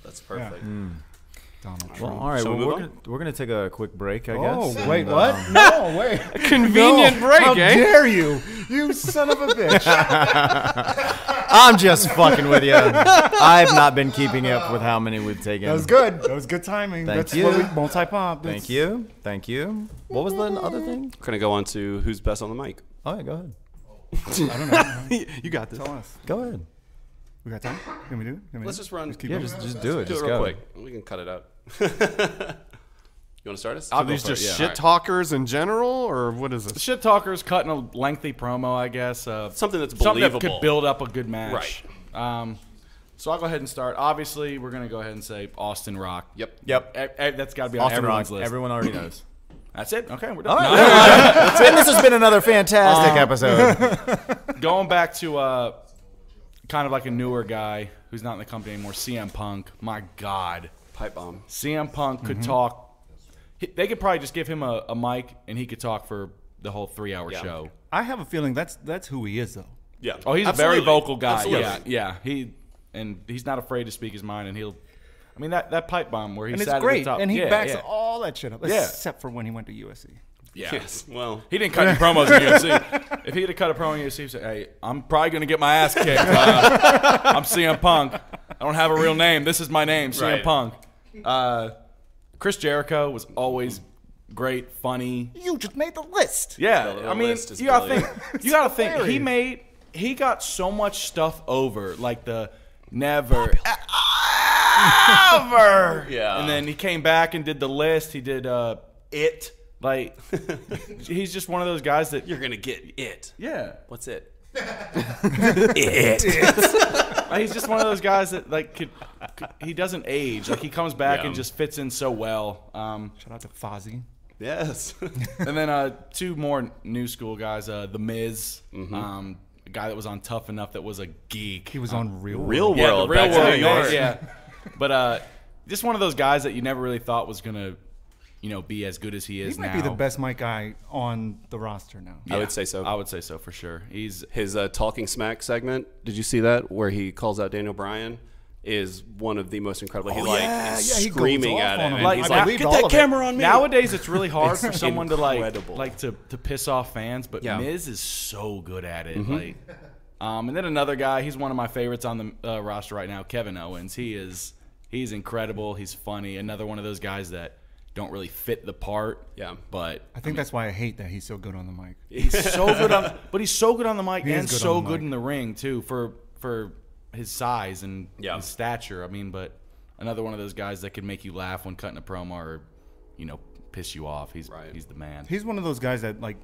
That's perfect. Well, all right. Shall we Well, move we're gonna take a quick break, I Oh, guess. wait, and, what? No, wait. Convenient break, How eh? dare you? You son of a bitch. I'm just fucking with you. I've not been keeping up with how many we've taken. That was good. That was good timing. Thank That's you. what we multi-pop. Thank you. Thank you. What was the other thing? We're gonna go on to who's best on the mic. Oh, yeah, go ahead. I don't know. You got this. Tell us. Go ahead. We got time? Can we do it? Can we Let's do it? just run. keep Yeah, going. just do it. do Just it real go. quick. We can cut it out. You want to start us? Are these just shit talkers in general, or what is this? Shit talkers cutting a lengthy promo, I guess. Something that's Something that believable. could build up a good match. Right. So I'll go ahead and start. Obviously, we're gonna go ahead and say Austin Rock. Yep. That's got to be on Austin everyone's Rock. list. Everyone already knows. That's it. Okay, we're done. All right. And this has been another fantastic episode. Going back to kind of like a newer guy who's not in the company anymore, CM Punk. My God, Pipe bomb. CM Punk could talk. They could probably just give him a mic and he could talk for the whole 3-hour show. I have a feeling that's who he is, though. Yeah. Oh, he's Absolutely. a very vocal guy. Absolutely. Yeah. He's not afraid to speak his mind, and I mean that pipe bomb where he And sat it's at the great. top. And he Yeah, backs yeah. all that shit up, Yeah. except for when he went to USC. Yeah. Yes. Well, He didn't cut any promos in UFC. If he had cut a promo in UFC, he'd say, "Hey, I'm probably gonna get my ass kicked. I'm CM Punk. I don't have a real name. This is my name, CM Right. Punk." Chris Jericho was always great, funny. You just made the list. Yeah, The I mean, list is you gotta brilliant. think. You gotta think. He got so much stuff over, like the never ever. Yeah. And then he came back and did the list. He did it. Like he's just one of those guys that you're gonna get it. yeah. What's it? He's just one of those guys that like he doesn't age. Like he comes back Yeah. and just fits in so well. Shout out to Fozzy. Yes. And then two more new school guys. The Miz, a guy that was on Tough Enough that was a geek. He was on Real Real World. Yeah, World. the Real back to World. New York. Yeah. But just one of those guys that you never really thought was gonna, be as good as he is He might now. be the best mic guy on the roster now. I would say so. I would say so for sure. He's His Talking Smack segment. Did you see that where he calls out Daniel Bryan? Is one of the most incredible. He is he goes screaming off at on him. him. And Like, he's I like, believe get all that of it. camera on me. nowadays it's really hard for someone to Incredible. to piss off fans, but Yeah. Miz is so good at it. Like, and then another guy, he's one of my favorites on the roster right now, Kevin Owens. He's incredible. He's funny. Another one of those guys that don't really fit the part. Yeah. But I think that's why I hate that he's so good on the mic. he's so good on. But he's so good on the mic He is and good so on the good mic. in the ring too for his size and Yeah. his stature. I mean, but another one of those guys that can make you laugh when cutting a promo or piss you off. He's the man. He's one of those guys that like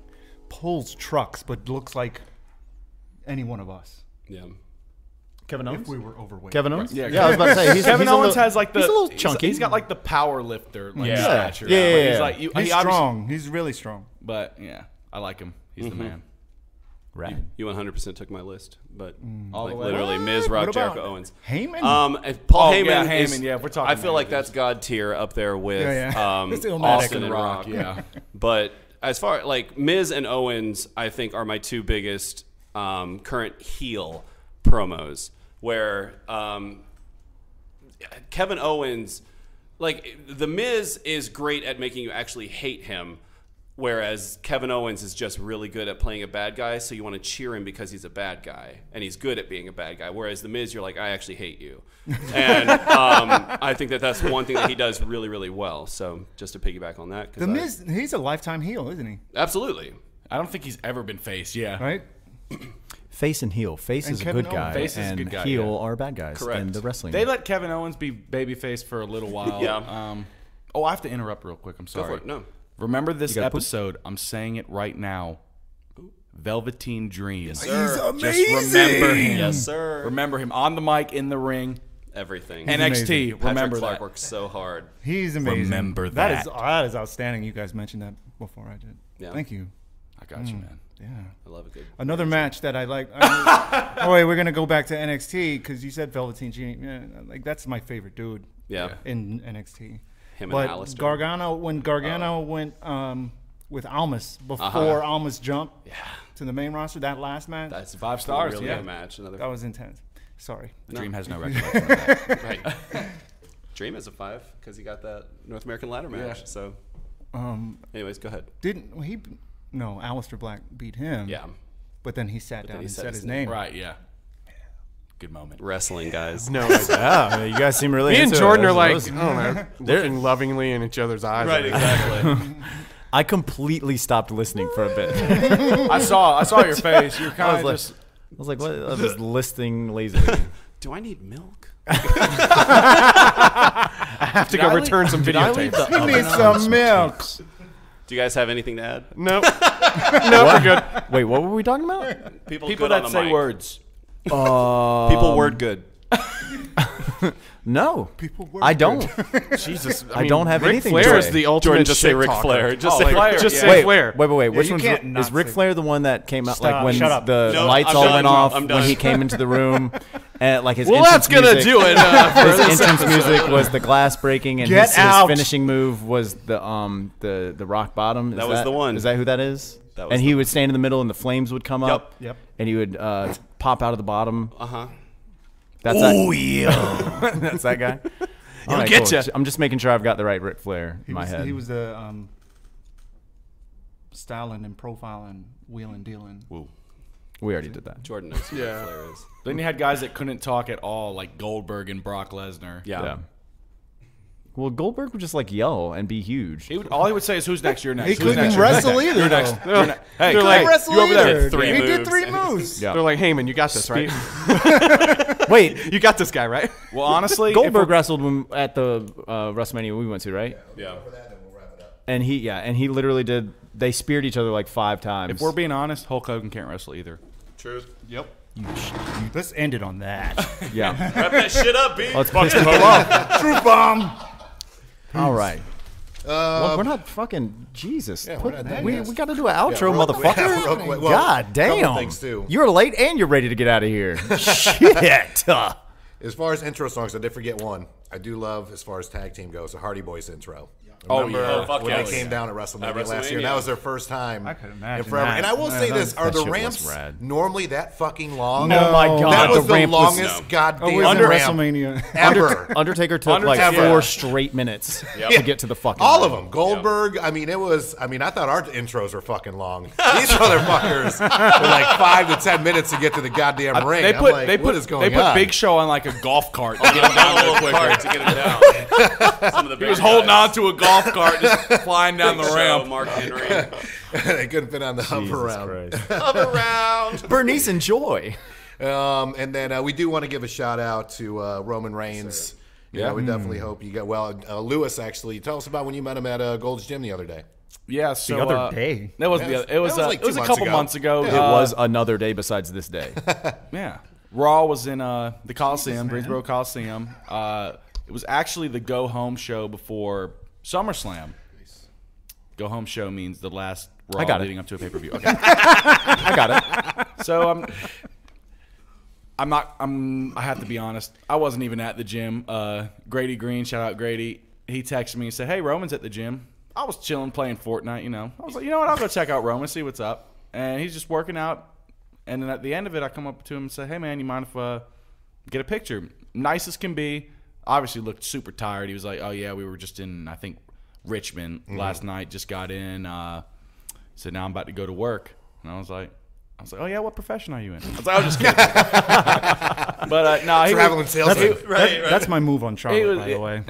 pulls trucks, but looks like any one of us Yeah. Kevin if Owens? we were overweight. Kevin Owens? Yeah, I was about to say. Kevin he's a Owens little- has like the he's a little chunky. He's got like the power lifter like, Yeah. stature. Yeah, Like, yeah, he's yeah. like He's he obviously- strong. He's really strong. But yeah, I like him. He's the man. Rad. You 100% took my list, but All the way. literally Miz, What Rock, about Jericho, Owens. Heyman? If Paul Oh, Heyman, yeah, is, Heyman, yeah, if we're talking I feel like managers. that's God tier up there with Yeah. It's Illmatic Austin and and Rock. Yeah. But as far like Miz and Owens, I think are my two biggest current heel promos. Where Kevin Owens, like the Miz, is great at making you actually hate him. Whereas Kevin Owens is just really good at playing a bad guy, so you want to cheer him because he's a bad guy, and he's good at being a bad guy. Whereas The Miz, you're like, I actually hate you. And I think that's one thing that he does really, really well. So just to piggyback on that. 'cause The Miz, he's a lifetime heel, isn't he? Absolutely. I don't think he's ever been faced. Yeah. Right? Face and heel. Face And is a Kevin good guy, Owens. Face is a and good guy, heel yeah. are bad guys Correct. in the wrestling. They let Kevin Owens be babyface for a little while. Yeah. I have to interrupt real quick. I'm sorry. Go for it. No. Remember this gotta poop? episode. I'm saying it right now. Velveteen Dream. Yes, sir. Just remember him. Yes, sir. Remember him on the mic, in the ring. Everything. NXT. amazing. Remember Patrick Clark that. works so hard. He's amazing. Remember That that. is outstanding. You guys mentioned that before I did. Yeah. Thank you. I got you, man. Yeah. I love a good. Another match that I like. Oh wait, we're gonna go back to NXT because you said Velveteen Dream. Yeah, like that's my favorite dude. Yeah. In NXT. Him and But Alistair. Gargano, when Gargano went with Almas before Almas jumped to the main roster, that last match, That's 5 stars, Really yeah. good match. Another. that was intense. Sorry. The Dream has no recollection of that. Right. Dream is a 5 because he got that North American ladder match. Yeah. So, anyways, go ahead. Didn't he? No, Aleister Black beat him. Yeah. But then he sat down he and said said his his name. Right, yeah. Good moment. Wrestling guys. No idea. Yeah, you guys seem really. Me and into Jordan it. are like, Those- I don't know, looking lovingly in each other's eyes. Right. Exactly. I completely stopped listening for a bit. I saw your face. You're kind of like- just. I was like, what? I was listing lazily. Do I need milk? I have to go return some videotapes. He needs some milk. Do you guys have anything to add? Nope. No, we're good. Wait, what were we talking about? People People good on that the say mic. words. People word good. No, People were I don't. Jesus, I don't have Ric anything Flair to is say. the ultimate Jordan, just say shit Ric talker. Flair. Just Oh, say like, Flair. Just Yeah. say Flair. Wait. Which you one's can't not is Ric say- Flair the one that came out Stop, like when shut up. the No, lights I'm done. went off I'm when done. he came into the room? And like his Well, that's entrance gonna music, do it. his For this entrance episode. music was the glass breaking, and Get his out. finishing move was the rock bottom. That was the one. Is that who that is? That was and the he would stand in the middle, and the flames would come up. Yep. And he would pop out of the bottom. Uh-huh. That's yeah. That's that guy. All right, get cool. ya. I'm just making sure I've got the right Ric Flair in my head. He was the styling and profiling, wheeling, dealing. We already did that. Jordan knows who Ric Flair is. Then you had guys that couldn't talk at all, like Goldberg and Brock Lesnar. Yeah. Well, Goldberg would just like yell and be huge. All he would say is, "Who's next? You're next." He Who's couldn't next? wrestle either. You're next. though. You're next. Hey, They're like, Wrestle you over there. either. Three He did moves. 3 moves. Yeah. They're like, Heyman, you got this, right? Wait, You got this guy, right? Well, honestly, Goldberg wrestled when, at the WrestleMania we went to, right? Yeah. And he literally did. They speared each other like 5 times. if we're being honest, Hulk Hogan can't wrestle either. True. Yep. Let's end it on that. yeah, Wrap that shit up, B. let's piss people off. Truth bomb. All right. Well, we're not fucking Jesus. Yeah, we're not done we yet. got to do an outro, real- motherfucker. yeah, real quick. Well, God couple damn. things, too. You're late and you're ready to get out of here. Shit. As far as intro songs, I did forget one. I do love, as far as tag team goes, the Hardy Boys intro. Oh, Remember yeah. Oh, fuck when yeah. they came down at WrestleMania, At last year? And that WrestleMania. was their first time. I could imagine in forever. that. And I will say this: are that the shit was ramps rad. normally that fucking long? No. Oh my God. That was the the ramp longest No. goddamn Under ramp WrestleMania. ever. Undertaker took like Undertaker. 4 straight minutes to get to the fucking All of ring. them. Goldberg. I mean, I thought our intros were fucking long. These motherfuckers were like 5 to 10 minutes to get to the goddamn ring. They I'm put like, what is going they put on? Big Show on like a golf cart to Get get him down there little quicker. cart to get him down. Some of the He was holding on to a golf cart, just flying down the ramp. Mark Henry. They couldn't fit on the upper round. Hover around. Bernice and Joy. And then we do want to give a shout out to Roman Reigns. Yeah, we definitely hope you get well. Lewis, actually, tell us about when you met him at Gold's Gym the other day. Yeah, so The other day. That was it was like it was 2 a months couple ago. months ago. It was another day besides this day. Yeah. Raw was in the Coliseum, Greensboro Coliseum. It was actually the go home show before SummerSlam. Go home show means the last Raw got it. leading up to a pay per view. Okay. I got it. So I have to be honest. I wasn't even at the gym. Grady Green, shout out Grady. He texted me and said, "Hey, Roman's at the gym." I was chilling, playing Fortnite. I was like, you know what? I'll go check out Roman, see what's up. And he's just working out. And then at the end of it, I come up to him and say, "Hey, man, you mind if get a picture?" Nice as can be. Obviously looked super tired. He was like, "Oh yeah, we were just in, I think, Richmond last night. Just got in. So now I'm about to go to work." And I was like, "Oh yeah, what profession are you in?" I was like, "I'm just kidding." But no, he Traveling salesman. That's my move on Charlotte, by the way.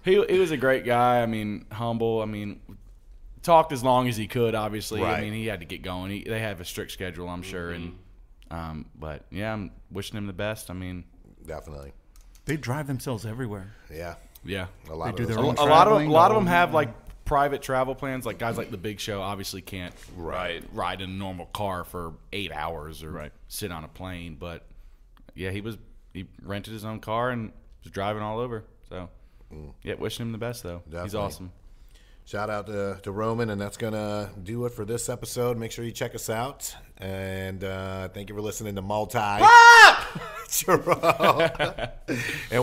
He was a great guy. I mean, humble. I mean, talked as long as he could. Obviously, I Right. mean, he had to get going. They have a strict schedule, I'm sure. And but yeah, I'm wishing him the best. I mean, Definitely. They drive themselves everywhere. Yeah. yeah, A lot do of their those. own a lot of traveling, them have like private travel plans. Like guys like the Big Show obviously can't ride in a normal car for 8 hours or sit on a plane. But yeah, he rented his own car and was driving all over. So yeah, wishing him the best though. He's Definitely. awesome. Shout out to Roman, and that's going to do it for this episode. Make sure you check us out. And thank you for listening to Multi. And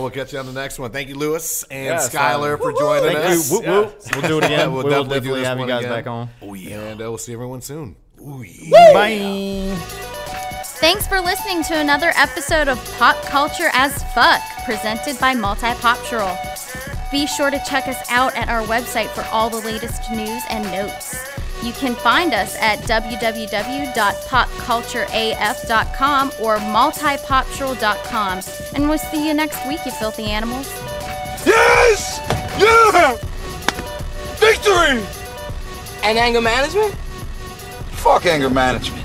we'll catch you on the next one. Thank you, Lewis and Skylar, for joining us. Whoop, whoop. We'll do it again. We'll We'll definitely do definitely this have you one guys again. back on. And we'll see everyone soon. Bye. Thanks for listening to another episode of Pop Culture as Fuck, presented by Multi-Poptural. Be sure to check us out at our website for all the latest news and notes. You can find us at www.popcultureaf.com or multipoptural.com. And we'll see you next week, you filthy animals. Yes! Yeah! Victory! And anger management? Fuck anger management.